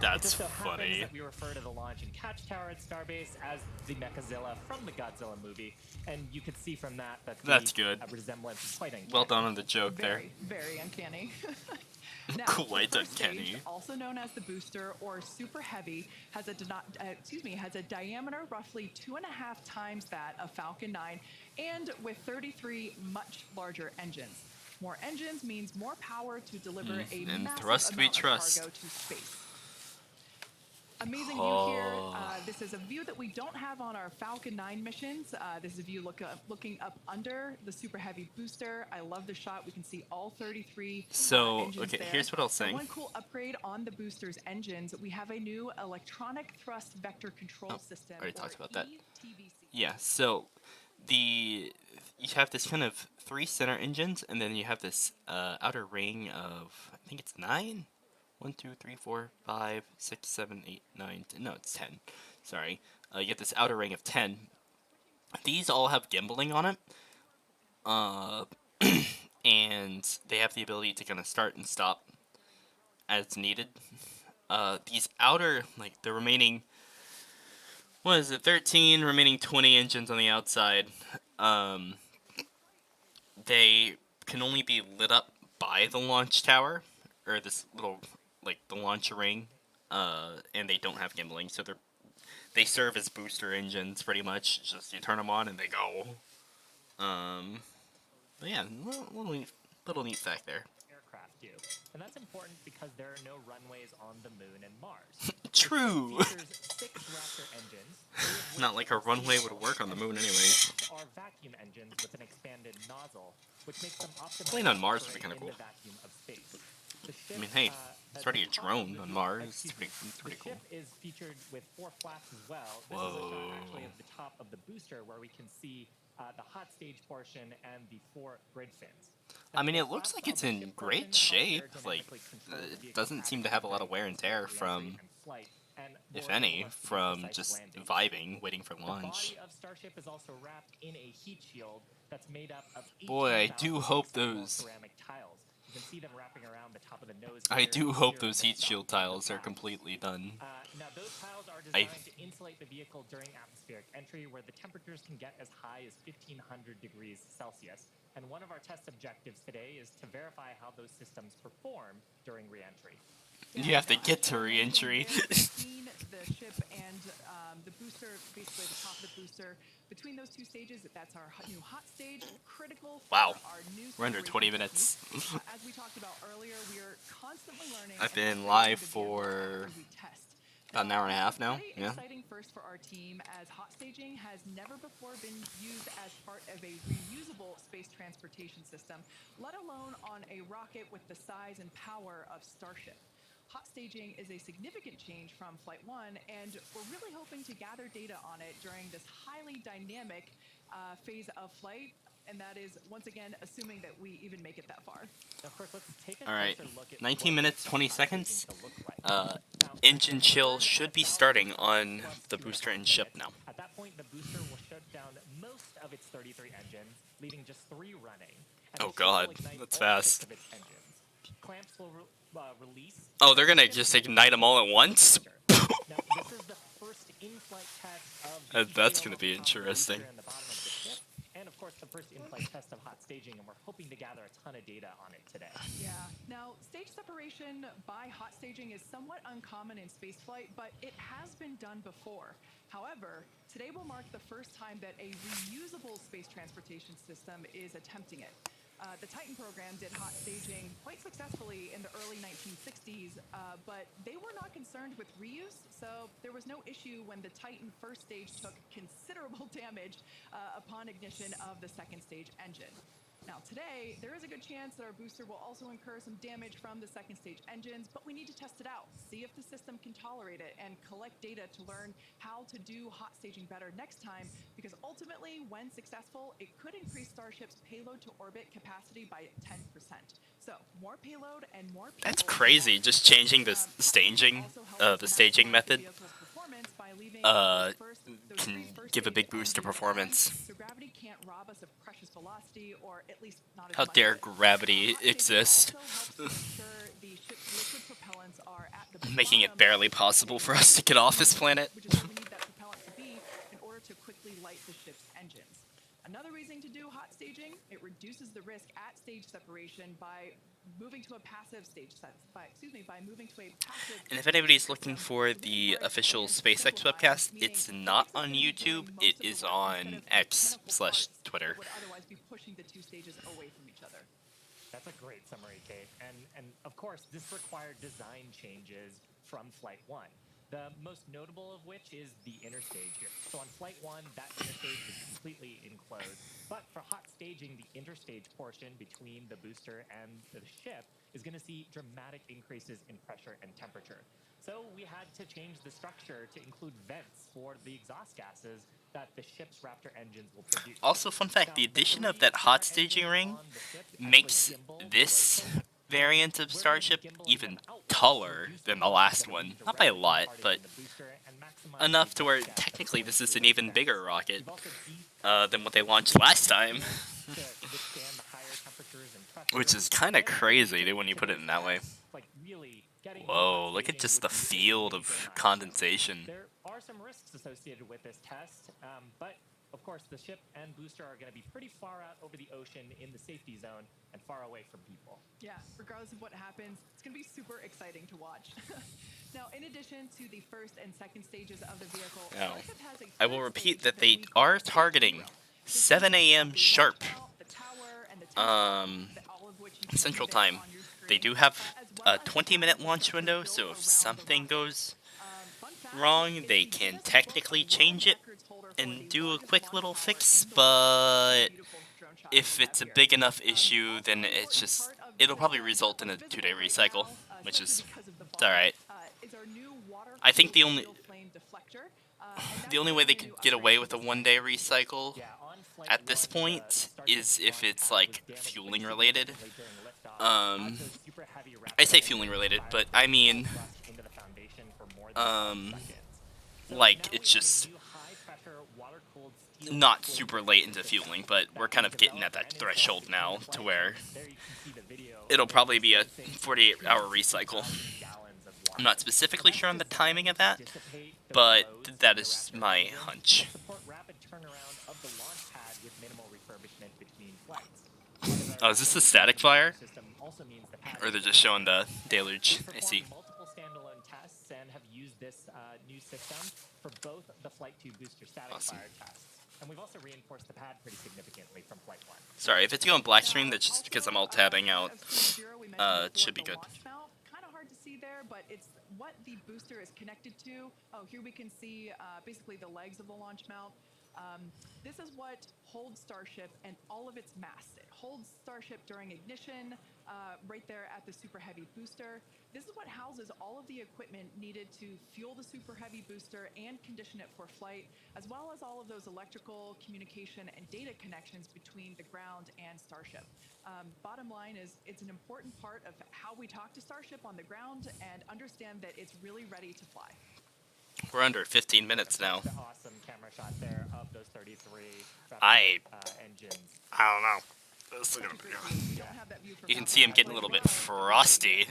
That's it just so funny. happens that we refer to the launch and catch tower at Starbase as the Mechazilla from the Godzilla movie, and you could see from that that That's the good. resemblance is quite uncanny. Well done on the joke there. Very uncanny. Now, Quite the first uncanny. stage, also known as the booster or Super Heavy, has a diameter roughly 2.5 times that of Falcon 9, and with 33 much larger engines. More engines means more power to deliver a and massive thrust we amount trust. of cargo to space. Amazing view here. This is a view that we don't have on our Falcon 9 missions. This is a view looking up under the Super Heavy booster. I love the shot. We can see all 33 engines okay, there. here's what I was saying. One cool upgrade on the booster's engines, we have a new electronic thrust vector control system. already talked or about that. ETVC. Yeah, so you have this kind of 3 center engines, and then you have this outer ring of, I think it's 9? 1, 2, 3, 4, 5, 6, 7, 8, 9, 10. No, it's 10. Sorry. You get this outer ring of 10. These all have gimbaling on it. And they have the ability to kind of start and stop as needed. These outer, like the remaining, 13 remaining 20 engines on the outside, they can only be lit up by the launch tower, or this little, like, the launch ring, and they don't have gimbaling, so they serve as booster engines, pretty much. Just you turn them on and they go. But yeah, little neat fact there. Aircraft do, and that's important because there are no runways on the Moon and Mars. True. It features 6 Raptor engines. Not like a runway would work on the Moon, anyways. Are vacuum engines with an expanded nozzle, which makes them optimal. Playing on Mars would be kind of cool. In the vacuum of space. I mean, hey, it's already a drone on Mars. It's pretty cool. The ship is featured with 4 flaps as well. This Whoa. is a shot actually of the top of the booster where we can see the hot stage portion and the 4 grid fins. I mean, it looks like it's in great shape. Like, it doesn't seem to have a lot of wear and tear from, if any, from just vibing, waiting for launch. The body of Starship is also wrapped in a heat shield that's made up of Boy, I do hope those. ceramic tiles. You can see them wrapping around the top of the nose. I do hope those heat shield tiles are completely done. Now, those tiles are designed to insulate the vehicle during atmospheric entry, where the temperatures can get as high as 1,500 degrees Celsius. And one of our test objectives today is to verify how those systems perform during re-entry. You have to get to re-entry. Between the ship and the booster, basically the top of the booster, between those 2 stages, that's our new hot stage, critical for Wow. our new We're under 20 minutes. As we talked about earlier, we are constantly learning. I've been live for about an hour and a half now. Yeah. Exciting first for our team, as hot staging has never before been used as part of a reusable space transportation system, let alone on a rocket with the size and power of Starship. Hot staging is a significant change from Flight 1, and we're really hoping to gather data on it during this highly dynamic phase of flight, and that is, once again, assuming that we even make it that far. Of course, let's take a All right, closer look at 19 minutes, 20 seconds. Now, Engine chill should be starting on the booster and ship now. At that point, the booster will shut down most of its 33 engines, leaving just 3 running. And Oh the ship God, will ignite that's all 6 fast. of its engines. Clamps will release. Oh, they're gonna just ignite them all at once? Now, this is the first in-flight test of the That's shield gonna be on top of the interesting. booster and the bottom of the ship, and of course the first in-flight test of hot staging, and we're hoping to gather a ton of data on it today. Yeah. Now, stage separation by hot staging is somewhat uncommon in spaceflight, but it has been done before. However, today will mark the first time that a reusable space transportation system is attempting it. The Titan program did hot staging quite successfully in the early 1960s, but they were not concerned with reuse, so there was no issue when the Titan first stage took considerable damage upon ignition of the second stage engine. Now, today, there is a good chance that our booster will also incur some damage from the second stage engines, but we need to test it out, see if the system can tolerate it, and collect data to learn how to do hot staging better next time, because ultimately, when successful, it could increase Starship's payload to orbit capacity by 10%. So, more payload and more people. That's crazy, just changing the staging, the staging method. Can give a big boost to performance. So gravity can't rob us of precious velocity, or at least not as How much dare of it. gravity Hot staging exist? also helps to ensure the ship's liquid propellants are at the Making it bottom barely of the possible staging for us to get off this planet. which is where we need that propellant to be in order to quickly light the ship's engines. Another reason to do hot staging, it reduces the risk at stage separation by moving to a passive stage by moving to a passive. And if anybody's looking for the official SpaceX webcast, it's not on YouTube, it is on X/Twitter. Would otherwise be pushing the two stages away from each other. That's a great summary, Kate. And of course, this required design changes from Flight 1. The most notable of which is the interstage here. So on Flight 1, that interstage is completely enclosed. But for hot staging, the interstage portion between the booster and the ship is going to see dramatic increases in pressure and temperature. So we had to change the structure to include vents for the exhaust gases that the ship's Raptor engines will produce. Also, fun fact, the addition of that hot staging ring makes this variant of Starship even taller than the last one. Not by a lot, but enough to where technically this is an even bigger rocket than what they launched last time. Which is kind of crazy when you put it in that way. Whoa, look at just the field of condensation. There are some risks associated with this test, but of course the ship and booster are going to be pretty far out over the ocean in the safety zone and far away from people. Yeah, regardless of what happens, it's going to be super exciting to watch. Now, in addition to the first and second stages of the vehicle, Starship has a I will repeat that they are targeting 7 a.m. sharp Central Time. They do have a 20-minute launch window, so if something goes wrong, they can technically change it and do a quick little fix, but if it's a big enough issue, then it'll probably result in a 2-day recycle, which is, it's alright. I think the only way they could get away with a 1-day recycle at this point is if it's like fueling related. I say fueling related, but I mean like it's just not super late into fueling, but we're kind of getting at that threshold now to where it'll probably be a 48-hour recycle. I'm not specifically sure on the timing of that, but that is my hunch. Oh, is this the static fire? Or they're just showing the deluge? I see. Multiple standalone tests and have used this new system for both the Flight 2 booster static fire tests. And we've also reinforced the pad pretty significantly from Flight 1. Sorry, if it's going black screen, that's just because I'm all tabbing out. It should be good. Kind of hard to see there, but it's what the booster is connected to. Oh, here we can see basically the legs of the launch mount. This is what holds Starship and all of its mass. It holds Starship during ignition, right there at the Super Heavy booster. This is what houses all of the equipment needed to fuel the Super Heavy booster and condition it for flight, as well as all of those electrical, communication, and data connections between the ground and Starship. Bottom line is, it's an important part of how we talk to Starship on the ground and understand that it's really ready to fly. We're under 15 minutes now. Awesome camera shot there of those 33 engines. I don't know. This is gonna be good. You can see him getting a little bit frosty.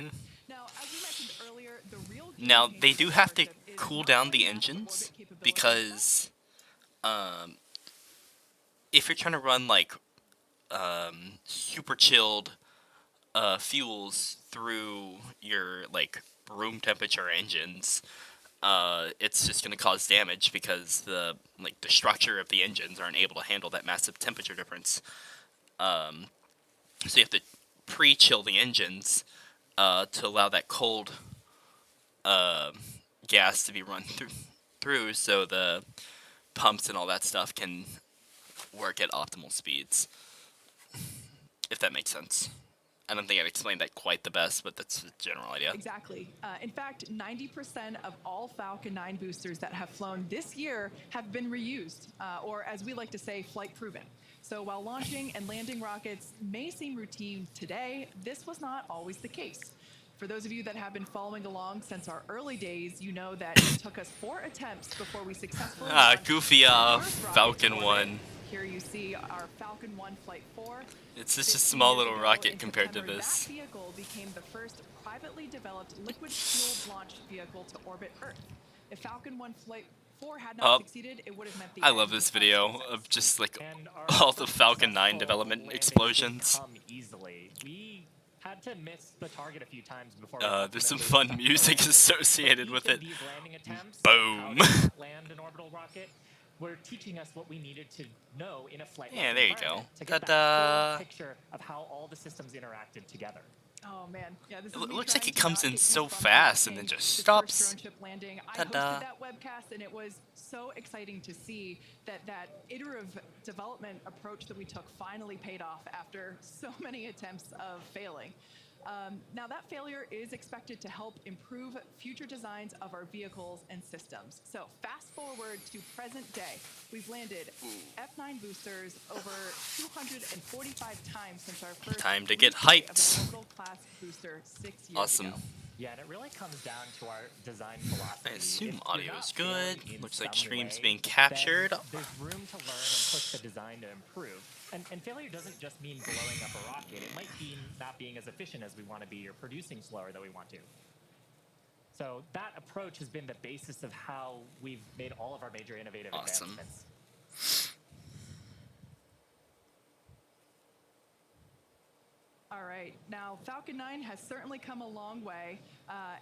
Now, they do have to cool down the engines because if you're trying to run like super chilled fuels through your like room temperature engines, it's just going to cause damage because the structure of the engines aren't able to handle that massive temperature difference. So you have to pre-chill the engines to allow that cold gas to be run through, so the pumps and all that stuff can work at optimal speeds. if that makes sense. I don't think I'd explained that quite the best, but that's the general idea. Exactly. In fact, 90% of all Falcon 9 boosters that have flown this year have been reused, or as we like to say, flight proven. So while launching and landing rockets may seem routine today, this was not always the case. For those of you that have been following along since our early days, you know that it took us 4 attempts before we successfully launched Goofy our first rocket Falcon to orbit. 1. Here you see our Falcon 1 Flight 4. It's just a 15 small years little ago rocket in compared to September, this. That vehicle became the first privately developed liquid-fueled launch vehicle to orbit Earth. If Falcon 1 Flight 4 had not succeeded, it would have meant the I end love of this the video process. of just like And all the Falcon 9 development landings explosions. didn't come easily. We had to miss the target a few times before. There's some fun music associated with it. These landing attempts, Boom. how to not land an orbital rocket, were teaching us what we needed to know in a flight. Yeah, there you go. To get that Ta-da. full picture of how all the systems interacted together. Oh man, yeah, this is It me looks like trying it to comes not in get so goosebumps fast and then watching just this stops. first drone ship landing. I Ta-da. hosted that webcast, and it was so exciting to see that iterative development approach that we took finally paid off after so many attempts of failing. Now that failure is expected to help improve future designs of our vehicles and systems. So fast forward to present day, we've landed F9 boosters over 245 times since our first Time to get flight of hyped. an orbital class booster 6 years Awesome. ago. Yeah, and it really comes down to our design philosophy. I assume If you're audio not is good. failing in Looks like some stream's way, being then captured. There's room to learn and push the design to improve. And failure doesn't just mean blowing up a rocket. It might mean not being as efficient as we want to be or producing slower than we want to. So that approach has been the basis of how we've made all of our major innovative advancements. All right, now Falcon 9 has certainly come a long way,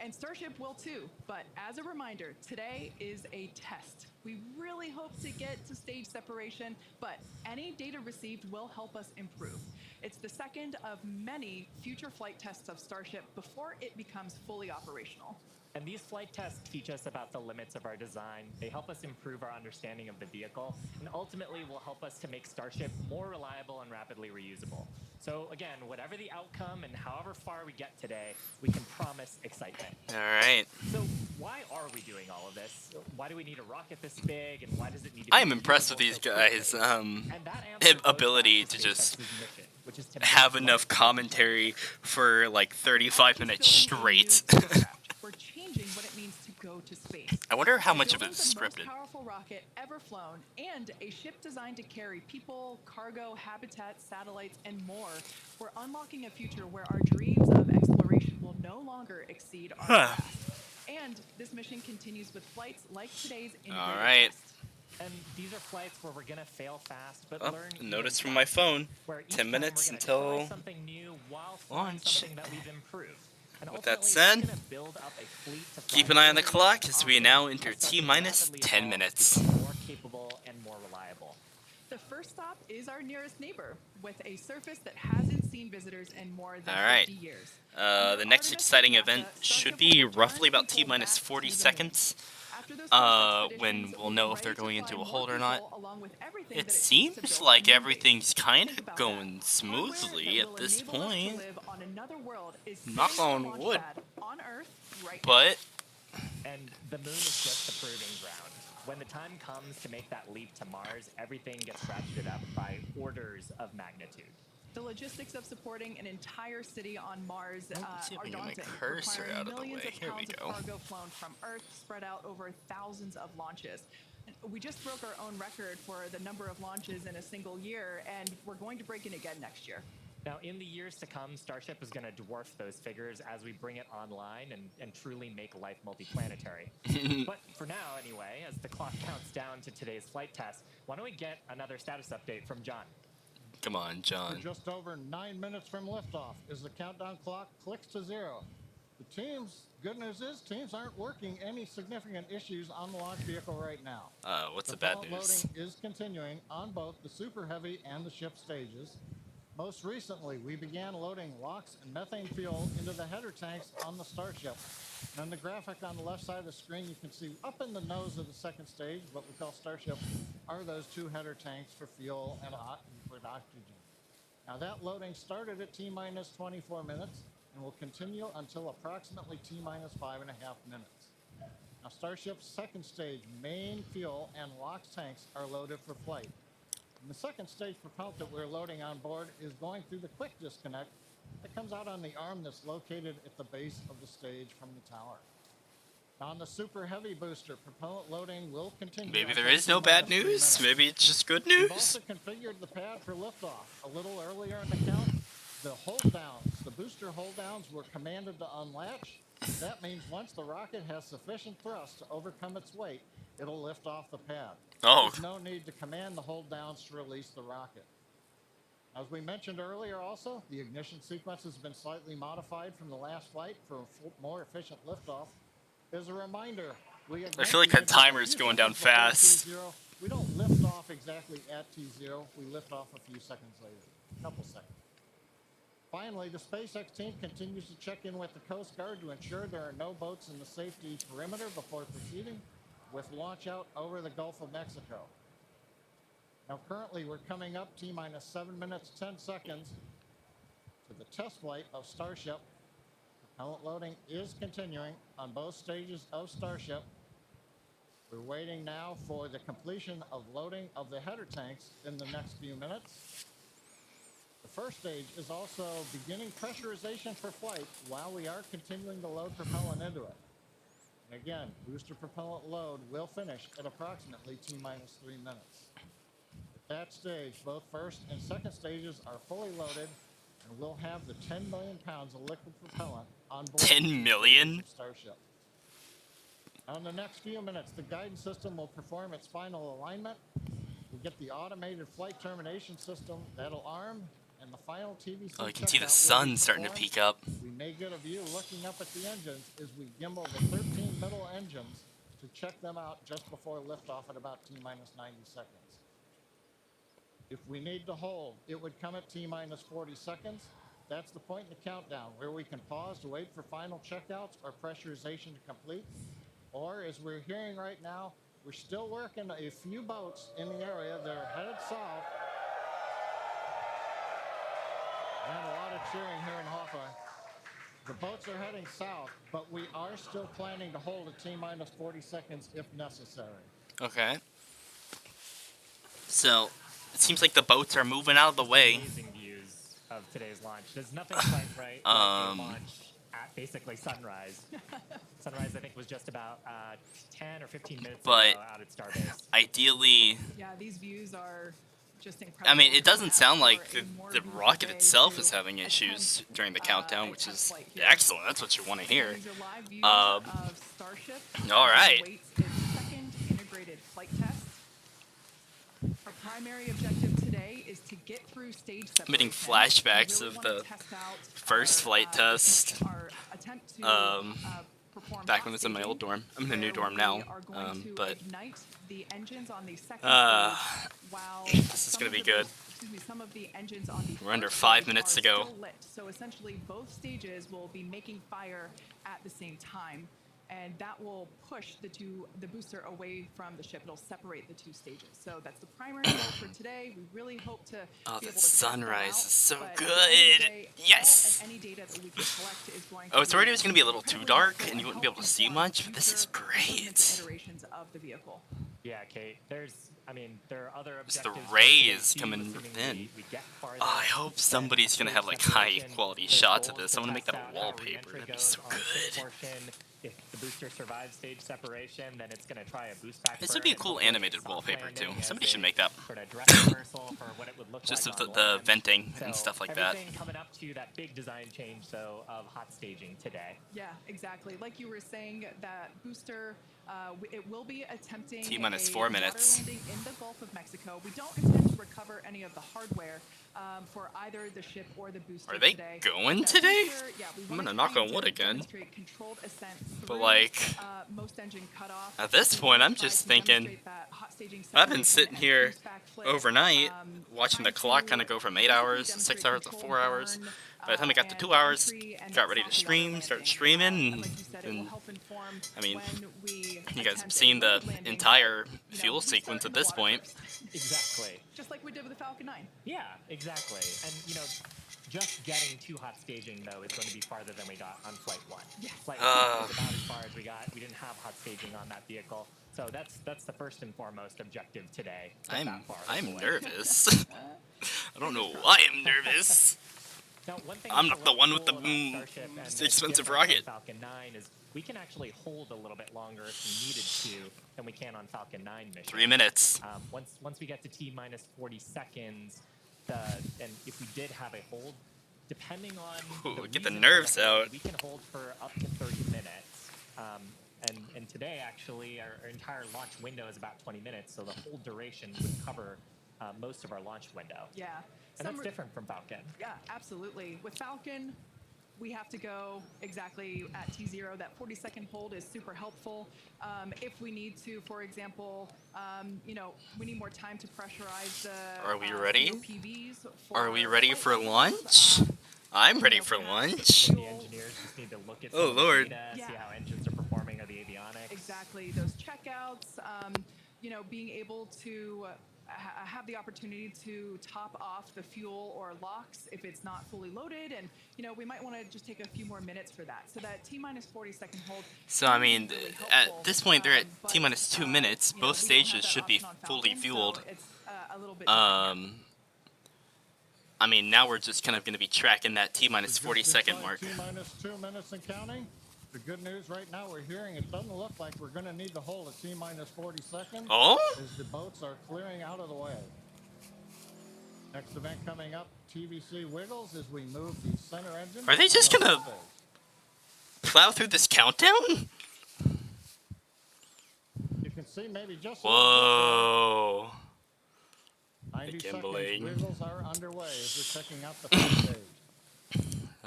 and Starship will too. But as a reminder, today is a test. We really hope to get to stage separation, but any data received will help us improve. It's the second of many future flight tests of Starship before it becomes fully operational. And these flight tests teach us about the limits of our design. They help us improve our understanding of the vehicle, and ultimately will help us to make Starship more reliable and rapidly reusable. So again, whatever the outcome and however far we get today, we can promise excitement. All right. So why are we doing all of this? Why do we need a rocket this big, and why does it need to I be am impressed with these guys' ability to just have enough commentary for like 35 minutes straight. We're changing what it means to go to space. I wonder how much of Building it is the most scripted. powerful rocket ever flown, and a ship designed to carry people, cargo, habitats, satellites, and more. We're unlocking a future where our dreams of exploration will no longer exceed our grasp. And this mission continues with flights like today's integrated test. And these are flights where we're gonna fail fast, but learn. Notice from my phone. 10 minutes until something new while launch. something that we've improved. And with that said, keep an eye on the clock as we now enter T-minus 10 minutes. More capable and more reliable. The first stop is our nearest neighbor, with a surface that hasn't seen visitors in more than All right. 50 years. The next exciting event should be roughly about T-minus 40 seconds. When we'll know if they're going into a hold or not. It seems like everything's kind of going smoothly at this point. Knock on wood. But And the moon is just the proving ground. When the time comes to make that leap to Mars, everything gets ratcheted up by orders of magnitude. The logistics of supporting an entire city on Mars Let's see if are I can get my daunting, cursor requiring out of the millions way. of Here we pounds of go. cargo flown from Earth, spread out over thousands of launches. And we just broke our own record for the number of launches in a single year, and we're going to break it again next year. Now, in the years to come, Starship is going to dwarf those figures as we bring it online and truly make life multiplanetary. But for now, anyway, as the clock counts down to today's flight test, why don't we get another status update from John? come on, John. We're just over 9 minutes from liftoff as the countdown clock clicks to 0. The teams, good news is, teams aren't working any significant issues on the launch vehicle right now. What's the bad news? Loading is continuing on both the Super Heavy and the ship stages. Most recently, we began loading LOX and methane fuel into the header tanks on the Starship. And in the graphic on the left side of the screen, you can see up in the nose of the second stage, what we call Starship, are those two header tanks for fuel and liquid oxygen. Now that loading started at T-minus 24 minutes and will continue until approximately T-minus 5.5 minutes. Now Starship's second stage main fuel and LOX tanks are loaded for flight. And the second stage propellant that we're loading on board is going through the quick disconnect that comes out on the arm that's located at the base of the stage from the tower. On the Super Heavy booster, propellant loading will continue. Maybe there is no bad news. Maybe it's just good news. We've also configured the pad for liftoff. A little earlier in the count, the hold downs, the booster hold downs were commanded to unlatch. That means once the rocket has sufficient thrust to overcome its weight, it'll lift off the pad. Oh. There's no need to command the hold downs to release the rocket. As we mentioned earlier also, the ignition sequence has been slightly modified from the last flight for a more efficient liftoff. As a reminder, I feel like that timer's going down fast. We don't lift off exactly at T0. We lift off a few seconds later, a couple seconds. Finally, the SpaceX team continues to check in with the Coast Guard to ensure there are no boats in the safety perimeter before proceeding with launch out over the Gulf of Mexico. Now, currently, we're coming up T-minus 7 minutes, 10 seconds to the test flight of Starship. Propellant loading is continuing on both stages of Starship. We're waiting now for the completion of loading of the header tanks in the next few minutes. The first stage is also beginning pressurization for flight while we are continuing to load propellant into it. And again, booster propellant load will finish at approximately T-minus 3 minutes. At that stage, both first and second stages are fully loaded, and we'll have the 10 million pounds of liquid propellant on board. 10 million? Starship. Now in the next few minutes, the guidance system will perform its final alignment. We'll get the automated flight termination system that'll arm, and the final TVC. Oh, you can see the sun starting to peek up. We may get a view looking up at the engines as we gimbal the 13 middle engines to check them out just before liftoff at about T-minus 90 seconds. If we need to hold, it would come at T-minus 40 seconds. That's the point in the countdown where we can pause to wait for final checkouts or pressurization to complete. Or, as we're hearing right now, we're still working a few boats in the area. They're headed south. And a lot of cheering here in Hawthorne. The boats are heading south, but we are still planning to hold at T-minus 40 seconds if necessary. Okay. So, it seems like the boats are moving out of the way. Amazing views of today's launch. There's nothing quite right like a launch at basically sunrise. Sunrise, I think, was just about 10 or 15 minutes ago out at Starbase. Ideally, Yeah, these views are just incredible. I mean, it doesn't sound like the rocket itself is having issues during the countdown, which is excellent. That's what you want to hear. These are live views of Starship. All right. Awaits its second integrated flight test. Our primary objective today is to get through stage separation. I'm getting flashbacks We really of wanna the test out first flight test. our attempt to perform Back when I was in my old dorm. I'm in the new dorm now. But ignite the engines on the second stage while this is gonna be good. some of the engines on the We're under first 5 stage minutes are to go. still lit. So essentially both stages will be making fire at the same time, and that will push the booster away from the ship. It'll separate the two stages. So that's the primary goal for today. We really hope to Oh, be the able to test that sunrise out, is so but at the good. end of the day, Yes. all and any data that we can collect is going Oh, it's to already was gonna be a little too incredibly dark, helpful and you wouldn't be able to see help much, but this is future great. iterations of the vehicle. Yeah, Kate. There are other It's objectives. the for rays today's coming view, assuming in. we get farther Oh, I hope than somebody's gonna have like stage high separation. quality There's shots of goals this. to I wanna make test that a out how wallpaper. re-entry That'd be goes so on the ship good. portion. If the booster survives stage separation, then it's going to try a boost back. This would be a burn and cool hopefully animated soft wallpaper too. landing as Somebody a should make that. Sort of dress rehearsal for what it would look Just like of on the land. venting and So stuff like that. everything coming up to that big design change, though, of hot staging today. Yeah, exactly. Like you were saying, that booster, it will be attempting T-minus a 4 minutes. water landing in the Gulf of Mexico. We don't intend to recover any of the hardware for either the ship or the booster Are they today. going That today? booster, yeah, we I'm wanna gonna knock on continue wood to again. demonstrate controlled ascent But, through like, most engine cutoff. at this point, I'm just thinking, I've been sitting here overnight watching the clock kind of go from 8 hours, 6 hours to 4 hours. By the time I got to 2 hours, got ready to stream, started streaming, and I mean, you guys have seen the entire fuel sequence at this point. Exactly. Just like we did with the Falcon 9. Yeah, exactly. And, you know, just getting to hot staging, though, is going to be farther than we got on Flight 1. Yes. Flight 1 was about as far as we got. We didn't have hot staging on that vehicle. So that's the first and foremost objective today. I'm nervous. I don't know why I'm nervous. Now, one thing I'm that's not the a lot one with the cool about Starship and that's expensive different rocket. from Falcon 9 is we can actually hold a little bit longer if we needed to than we can on Falcon 9 missions. 3 minutes. Once we get to T-minus 40 seconds, and if we did have a hold, depending on get the nerves out. We can hold for up to 30 minutes. And today, actually, our entire launch window is about 20 minutes, so the whole duration would cover most of our launch window. Yeah. And that's different from Falcon. Yeah, absolutely. With Falcon, we have to go exactly at T0. That 40-second hold is super helpful. If we need to, for example, you know, we need more time to pressurize the Are we ready? PVs Are we ready for launch? I'm ready for launch. The engineers just need to look at some Lord. data, see how engines are performing, or the avionics. Exactly. Those checkouts, you know, being able to have the opportunity to top off the fuel or LOX if it's not fully loaded, and you know we might want to just take a few more minutes for that. So that T-minus 40-second hold. So I mean, at this point they're at T-minus 2 minutes. Both stages should be fully fueled. It's a little bit I mean, now we're just kind of going to be tracking that T-minus 40-second mark. T-minus 2 minutes and counting. The good news right now we're hearing it doesn't look like we're going to need to hold a T-minus 40 seconds. Oh? As the boats are clearing out of the way. Next event coming up, TVC wiggles as we move the center engine. Are they just going to plow through this countdown? You can see maybe just Whoa. 90 seconds Gambling. wiggles are underway as we're checking out the first stage.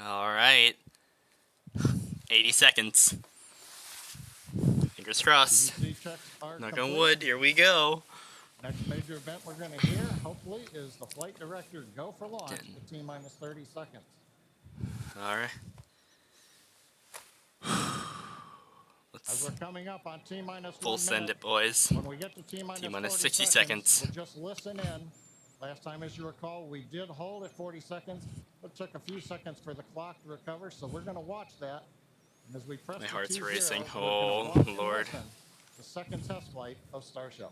All right. 80 seconds. Fingers crossed. TVC checks are Knock complete. on wood, here we go. Next major event we're going to hear, hopefully, is the flight director go for launch at T-minus 30 seconds. All right. As we're coming up on T-minus 1 Full send minute, it, boys. when we get to T-minus T-minus 40 60 seconds. we'll just listen in. Last time, as you recall, we did hold at 40 seconds. It took a few seconds for the clock to recover, so we're going to watch that. And as we press My the heart's T0, racing. we're gonna Oh, watch and Lord. listen. The second test flight of Starship.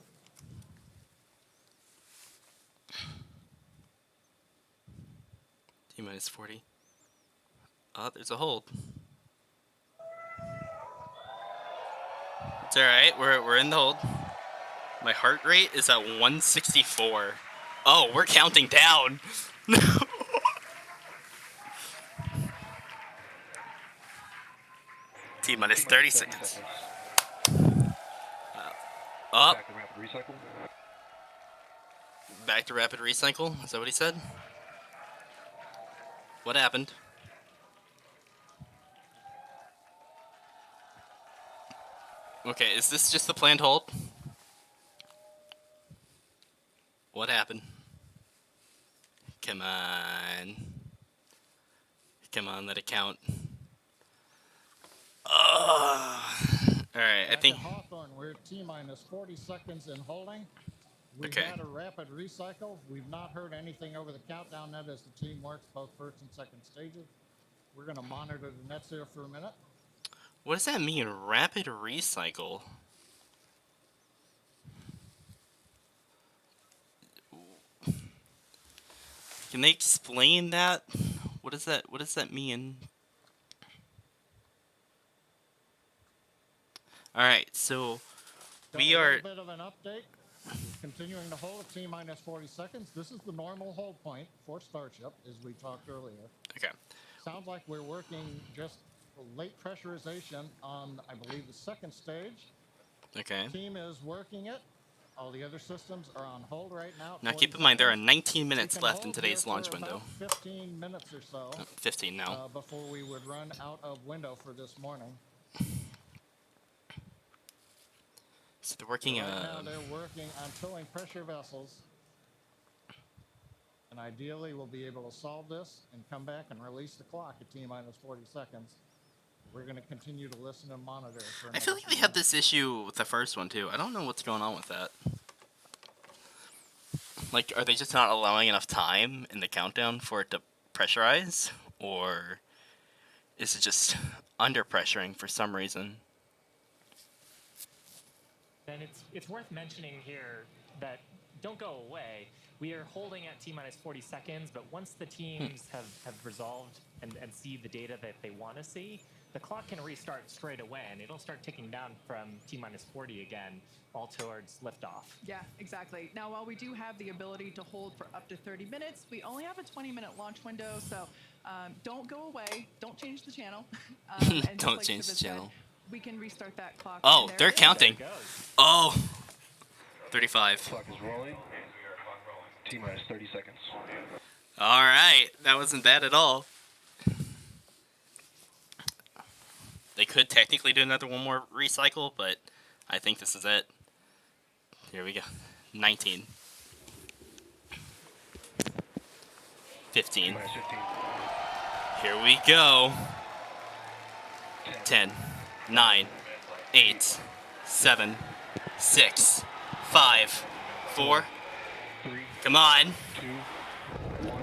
T-minus 40. Oh, there's a hold. It's alright, we're in the hold. My heart rate is at 164. Oh, we're counting down. T-minus 30 seconds. Up. Back to rapid recycle. Is that what he said? What happened? Okay, is this just the planned hold? What happened? Come on. Come on, let it count. Alright, I think... Hawthorne, we're at T-minus 40 seconds in holding. We've Okay. had a rapid recycle. We've not heard anything over the countdown net as the team works both first and second stages. We're going to monitor the nets here for a minute. What does that mean, rapid recycle? Can they explain that? What does that mean? Alright, so we A are... little bit of an update. Continuing to hold at T-minus 40 seconds. This is the normal hold point for Starship, as we talked earlier. Okay. Sounds like we're working just late pressurization on, I believe, the second stage. Okay. Team is working it. All the other systems are on hold right now. Now 40 keep in mind there are seconds. 19 minutes We can left in hold today's here launch for window. about 15 minutes or so. 15 now. Before we would run out of window for this morning. So they're working. Right now they're working on filling pressure vessels. And ideally, we'll be able to solve this and come back and release the clock at T-minus 40 seconds. We're going to continue to listen and monitor. I feel like they had this issue with the first one too. I don't know what's going on with that. Like, are they just not allowing enough time in the countdown for it to pressurize? Or is it just under pressuring for some reason? And it's worth mentioning here that don't go away. We are holding at T-minus 40 seconds, but once the teams have resolved and see the data that they want to see, the clock can restart straight away, and it'll start ticking down from T-minus 40 again, all towards liftoff. Yeah, exactly. Now, while we do have the ability to hold for up to 30 minutes, we only have a 20-minute launch window, so don't go away. Don't change the channel. And Don't change the channel. We can restart that clock. Oh, they're counting. Oh, 35. Clock is rolling. T-minus 30 seconds. All right, that wasn't bad at all. They could technically do another one more recycle, but I think this is it. Here we go. 19. 15. Here we go. 10, 9, 8, 7, 6, 5, 4. Come on. 2, 1.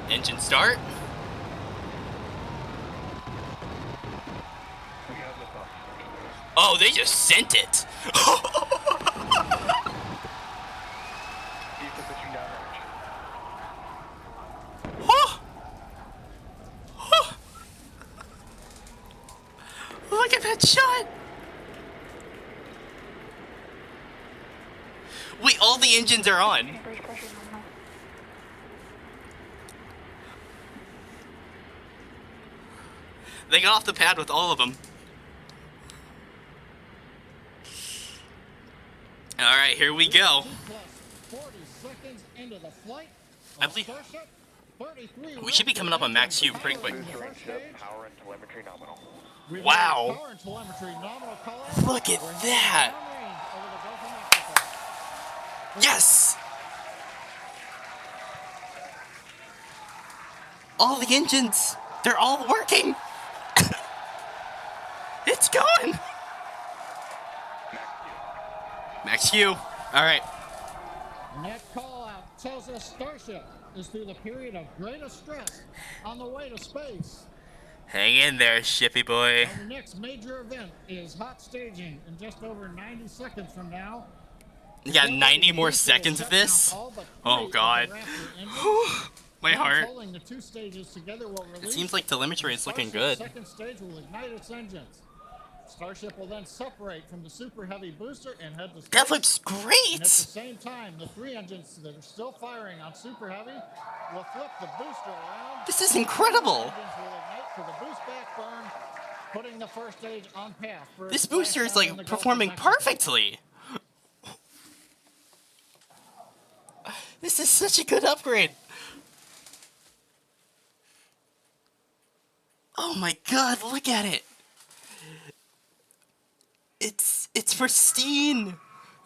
Engine start. We have liftoff. Oh, they just sent it. Keep the pitching downrange. Look at that shot. Wait, all the engines are on. They got off the pad with all of them. All right, here we go. 40 seconds into the flight. I believe we should be coming up on max Q pretty quick. Power and telemetry nominal. Wow. Power and telemetry nominal color. Look at that. Yes. All the engines, they're all working. It's going. Max Q. All right. And that call out tells us Starship is through the period of greatest stress on the way to space. Hang in there, shippy boy. And the next major event is hot staging in just over 90 seconds from now. You got 90 more seconds of this? Oh, God. My heart. The two stages together will It release. seems like telemetry is looking good. Second stage will ignite its engines. Starship will then separate from the Super Heavy booster and head to space. That looks And at the great. same time, the three engines that are still firing on Super Heavy will flip the booster around. This is incredible. Engines will ignite for the boost back burn, putting the first stage on path. For This its booster is splashdown in like the Gulf of performing Mexico. perfectly. This is such a good upgrade. Oh my God, look at it. It's pristine.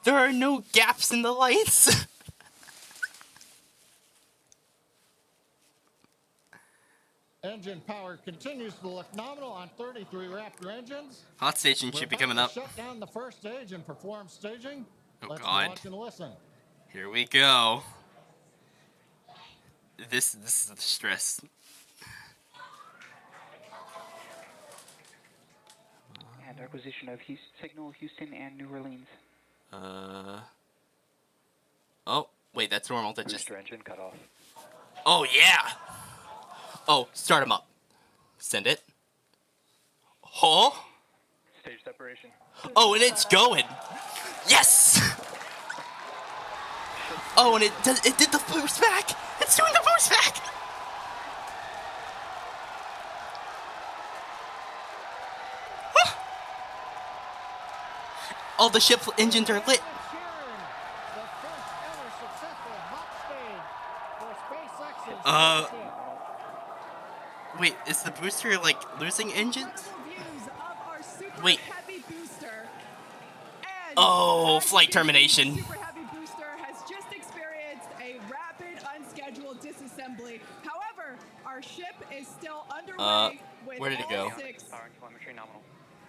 There are no gaps in the lights. Engine power continues to look nominal on 33 Raptor engines. Hot station should be coming up. Shut down the first stage and perform staging. Oh, Let's God. watch and listen. Here we go. This is the stress. And acquisition of signal Houston and New Orleans. Oh, wait, that's normal. That just. Booster engine cut off. Oh yeah. Oh, start him up. Send it. Oh. Stage separation. Oh, and it's going. Yes. Oh, and it did the boost back. It's doing the boost back. All the ship engines are lit. Wait, is the booster like losing engines? Wait. Oh, flight termination. Super Heavy booster has just experienced a rapid, unscheduled disassembly. However, our ship is still underway with where did it all go? 6. Power and telemetry nominal.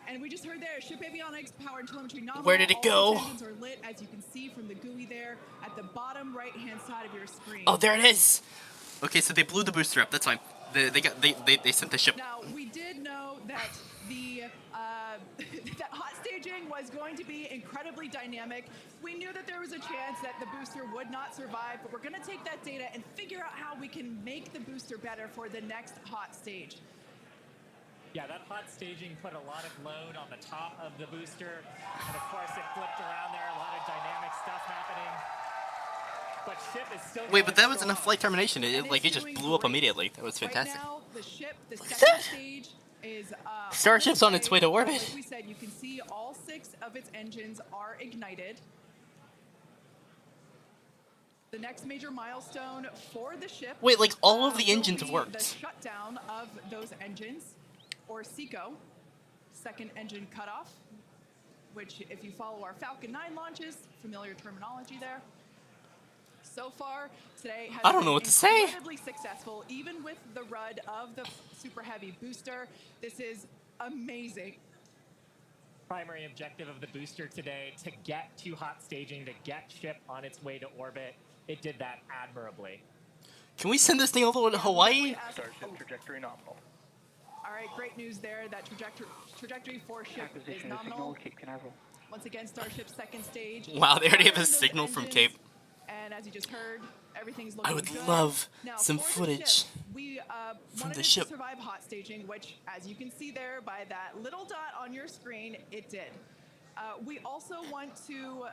And we just heard there, ship avionics, power and telemetry nominal. Where did it all go? 6 engines are lit, as you can see from the GUI there at the bottom right-hand side of your screen. Oh, there it is. Okay, so they blew the booster up. That's fine. They sent the ship. Now, we did know that the that hot staging was going to be incredibly dynamic. We knew that there was a chance that the booster would not survive, but we're going to take that data and figure out how we can make the booster better for the next hot stage. Yeah, that hot staging put a lot of load on the top of the booster, and of course it flipped around there, a lot of dynamic stuff happening. But ship is still Wait, but that was strong. enough flight termination. It just blew up great. immediately. That was fantastic. Right now, the ship, the second stage is Starship's on its way to orbit. Like we said, you can see all 6 of its engines are ignited. The next major milestone for the ship. Wait, like all of the will engines be worked. The shutdown of those engines, or SECO, second engine cutoff, which, if you follow our Falcon 9 launches, familiar terminology there. So far today has I don't know been what to say. incredibly successful, even with the RUD of the Super Heavy booster. This is amazing. Primary objective of the booster today, to get to hot staging, to get ship on its way to orbit. It did that admirably. Can we send this thing all the way to Hawaii? Starship trajectory nominal. All right, great news there. That trajectory for ship is Acquisition of signal, nominal. Cape Canaveral. Once again, Starship's second stage. Wow, they already have a Firing those signal from engines, Cape. And as you just heard, everything's looking I would good. love Now, some for the footage ship, we from wanted the it ship. to survive hot staging, which, as you can see there by that little dot on your screen, it did. We also want to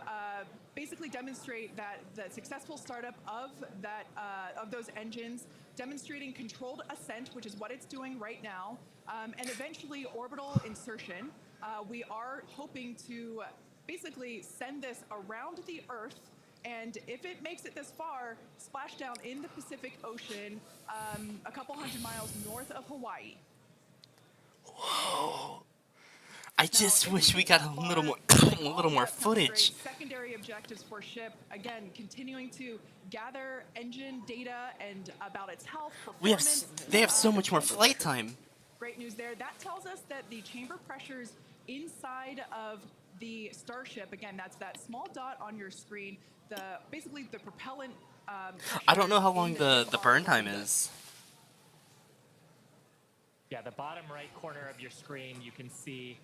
basically demonstrate that the successful startup of that of those engines, demonstrating controlled ascent, which is what it's doing right now, and eventually orbital insertion. We are hoping to basically send this around the Earth, and if it makes it this far, splash down in the Pacific Ocean, a couple hundred miles north of Hawaii. Whoa. I just wish we got a little more, a little more footage. Secondary objectives for ship, again, continuing to gather engine data and about its health, performance. They have so much more flight time. Great news there. That tells us that the chamber pressures inside of the Starship, again, that's that small dot on your screen, basically the propellant. I don't know how long the burn time is. Yeah, the bottom right corner of your screen, you can see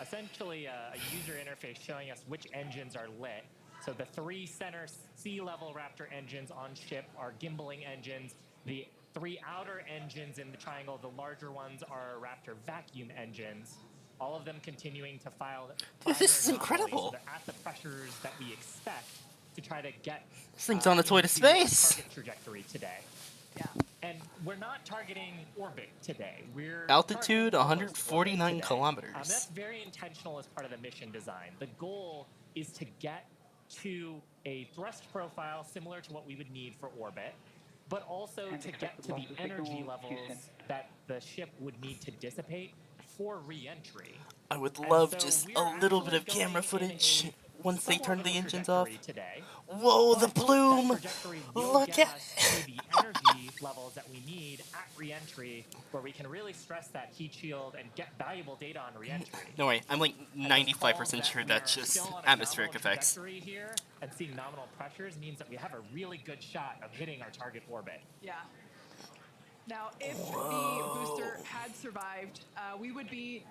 essentially a user interface showing us which engines are lit. So the 3 center sea level Raptor engines on ship are gimbaling engines. The 3 outer engines in the triangle, the larger ones, are Raptor vacuum engines. All of them continuing to file. This is incredible. So they're at the pressures that we expect to try to get. This thing's on its way to into space. Target trajectory today. Yeah. And we're not targeting orbit today. We're Altitude targeting 149 today. kilometers. That's very intentional as part of the mission design. The goal is to get to a thrust profile similar to what we would need for orbit, but also And to expect get to loss the of signal, energy levels Houston. that the ship would need to dissipate for re-entry. I would And love so just we're a little bit actually of camera going in footage a once they turn the suborbital engines off. trajectory today. Whoa, the But bloom! that trajectory will Look get at us to the energy levels that we need at re-entry, where we can really stress that heat shield and get valuable data on re-entry. No way, I'm like 95% sure that's We are just still on a atmospheric nominal effects. trajectory here, and seeing nominal pressures means that we have a really good shot of hitting our target orbit. Yeah. Now, if the booster had survived, we would be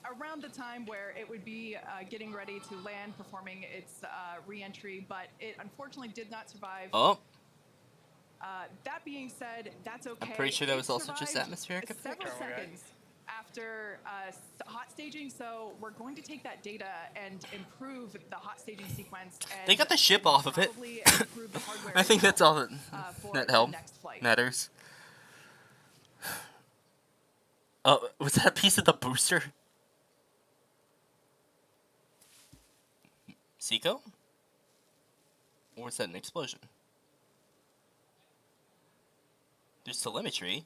around the time where it would be getting ready to land, performing its re-entry, but it unfortunately did not survive. Oh, That being said, that's okay. I'm pretty sure that It was also just survived atmospheric effects. several seconds after hot staging, so we're going to take that data and improve the hot staging sequence. And They got the ship off of it. probably improve the hardware I think that's all that, for that the help next flight. matters. Oh, was that a piece of the booster? SECO? Or was that an explosion? There's telemetry.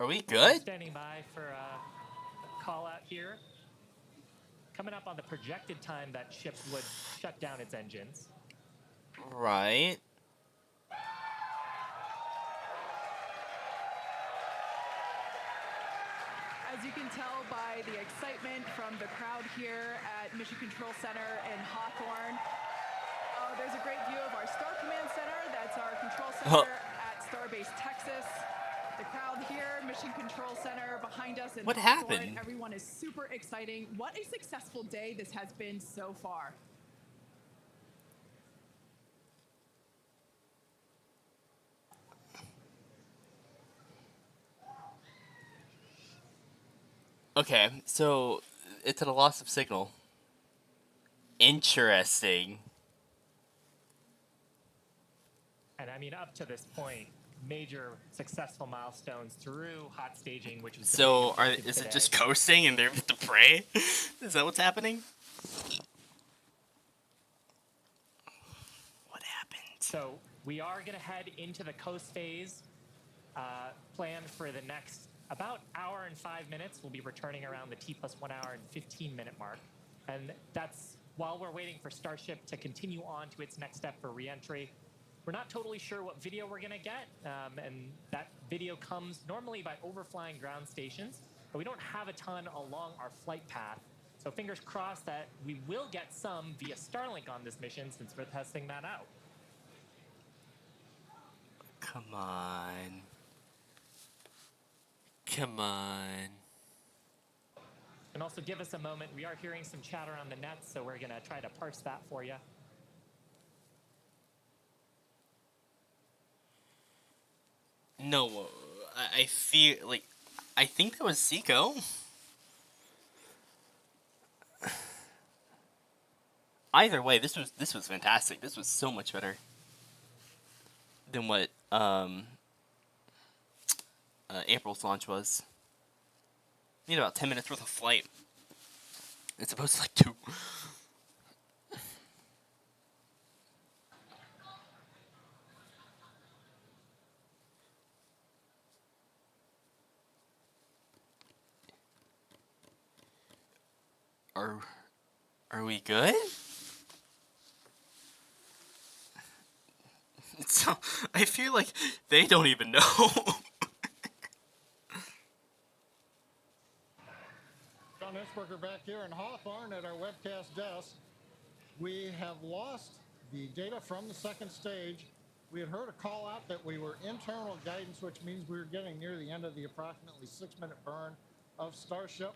Are we good? Standing by for a call out here. Coming up on the projected time that ship would shut down its engines. Right. As you can tell by the excitement from the crowd here at Mission Control Center in Hawthorne, there's a great view of our Star Command Center. That's our control center at Starbase Texas. The crowd here, Mission Control Center behind us in What Hawthorne. happened? Everyone is super exciting. What a successful day this has been so far. Okay, so it's at a loss of signal. Interesting. And I mean, up to this point, major successful milestones through hot staging, which was So, the big is it today. just coasting and they're with the prey? Is that what's happening? What happened? So we are going to head into the coast phase, planned for the next about hour and 5 minutes. We'll be returning around the T+1 hour and 15-minute mark. And that's while we're waiting for Starship to continue on to its next step for reentry. We're not totally sure what video we're going to get, and that video comes normally by overflying ground stations, but we don't have a ton along our flight path. So fingers crossed that we will get some via Starlink on this mission since we're testing that out. Come on. Come on. And also give us a moment. We are hearing some chatter on the net, so we're going to try to parse that for you. No, I feel like I think that was SECO. Either way, this was fantastic. This was so much better than what April's launch was. We need about 10 minutes worth of flight. It's supposed to like 2. Are we good? So, I feel like they don't even know. John Innsbrucker back here in Hawthorne at our webcast desk. We have lost the data from the second stage. We had heard a call out that we were internal guidance, which means we were getting near the end of the approximately 6-minute burn of Starship.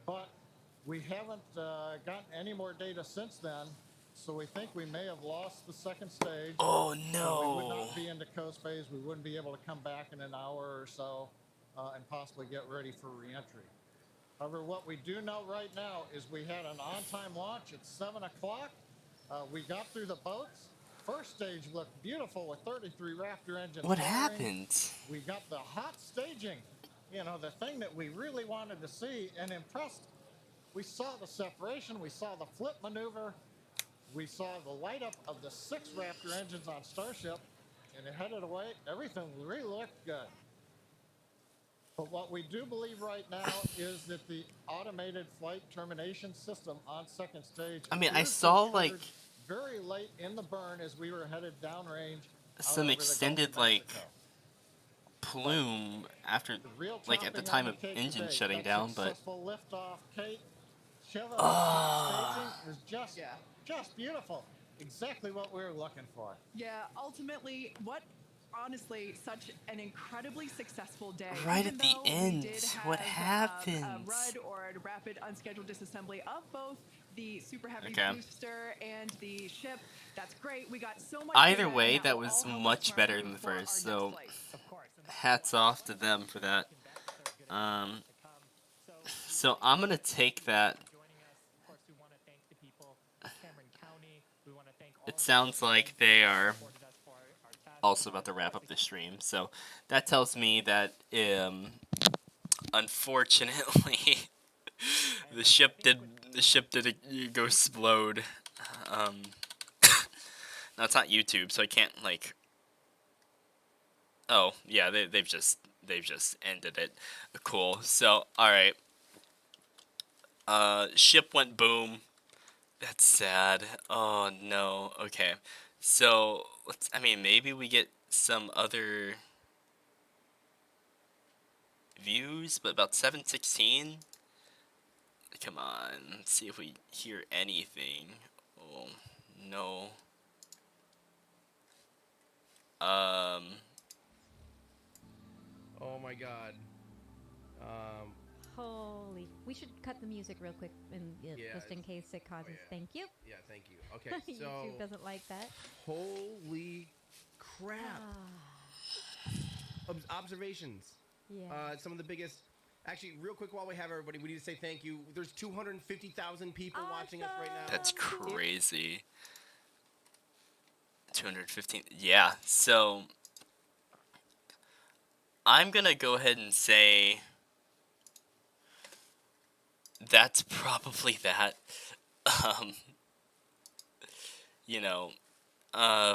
But we haven't gotten any more data since then, so we think we may have lost the second stage. Oh no! So we would not be into coast phase. We wouldn't be able to come back in an hour or so and possibly get ready for reentry. However, what we do know right now is we had an on-time launch at 7 o'clock. We got through the boats. First stage looked beautiful with 33 Raptor engines. What firing. happened? We got the hot staging, you know, the thing that we really wanted to see and impressed. We saw the separation, we saw the flip maneuver, we saw the light up of the 6 Raptor engines on Starship, and it headed away. Everything really looked good. But what we do believe right now is that the automated flight termination system on second stage. I mean, I saw like very late in the burn as we were headed downrange. some extended like plume after, like at the time of engine shutting down, but Liftoff, Kate. Staging was just beautiful. Exactly what we were looking for. Yeah, ultimately, honestly, such an incredibly successful day. Right Even at the though we end, did have, what a happens? RUD or a rapid unscheduled disassembly of both the Super Heavy booster and the ship. That's great. We got so much. Either way, that was much better than the first. So, hats off to them for that. So I'm gonna take that. It sounds like they are also about to wrap up the stream, so that tells me that unfortunately the ship did go explode. Now it's not YouTube, so I can't like. Oh yeah, they've just they've just ended it. Cool. So, alright. Ship went boom. That's sad. Oh, no. Okay. So, I mean, maybe we get some other views, but about 716? Come on, let's see if we hear anything. Oh, no. Oh my god. Holy. We should cut the music real quick Yeah, just in case it causes. yeah. Thank you. Yeah, thank you. Okay, so YouTube doesn't like that. holy crap. Observations. Yeah. Some of the biggest. Actually, real quick while we have everybody, we need to say thank you. There's 250,000 people watching us right now. That's crazy. 215. Yeah, so I'm gonna go ahead and say that's probably that. Um, you know,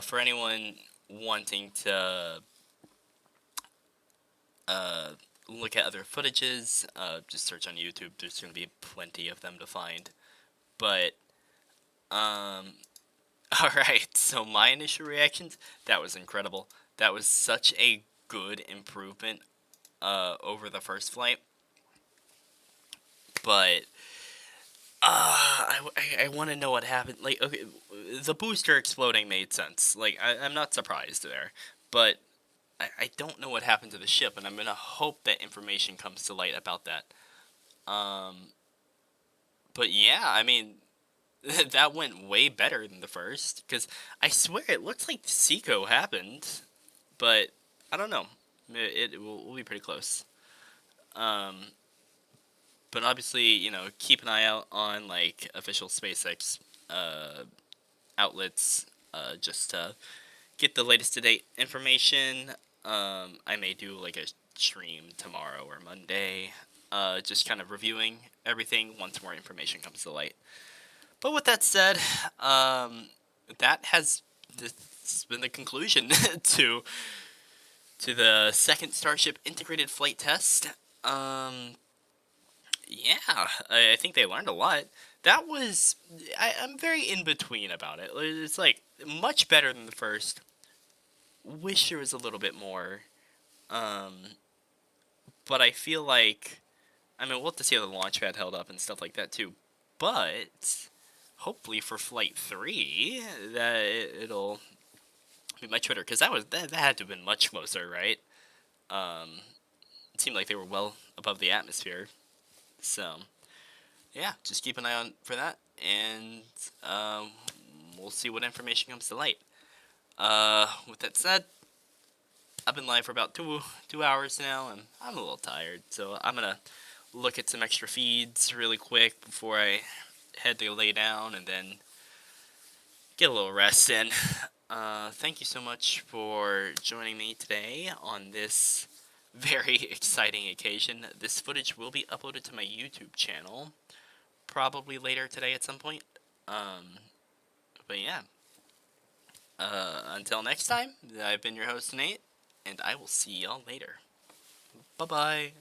for anyone wanting to look at other footages, just search on YouTube. There's going to be plenty of them to find. But, alright, so my initial reactions, that was incredible. That was such a good improvement over the first flight. But, I want to know what happened. Like, okay, the booster exploding made sense. Like, I'm not surprised there. But I don't know what happened to the ship, and I'm going to hope that information comes to light about that. But yeah, I mean, that went way better than the first, because I swear it looks like SECO happened, but I don't know. It will be pretty close. But obviously, you know, keep an eye out on, like, official SpaceX outlets, just to get the latest to date information. I may do like a stream tomorrow or Monday, just kind of reviewing everything once more information comes to light. But with that said, that has this been the conclusion to the second Starship integrated flight test. Yeah, I think they learned a lot. That was I'm very in between about it. It's like much better than the first. Wish there was a little bit more. But I feel like, I mean, we'll have to see how the launch pad held up and stuff like that too. But hopefully for Flight 3, that it'll be much better, because that had to have been much closer, right? It seemed like they were well above the atmosphere. So yeah, just keep an eye on for that, and we'll see what information comes to light. With that said, I've been live for about two hours now, and I'm a little tired, so I'm gonna look at some extra feeds really quick before I head to lay down, and then get a little rest in. Thank you so much for joining me today on this very exciting occasion. This footage will be uploaded to my YouTube channel, probably later today at some point. But yeah. Until next time, I've been your host, Nate, and I will see y'all later. Bye-bye.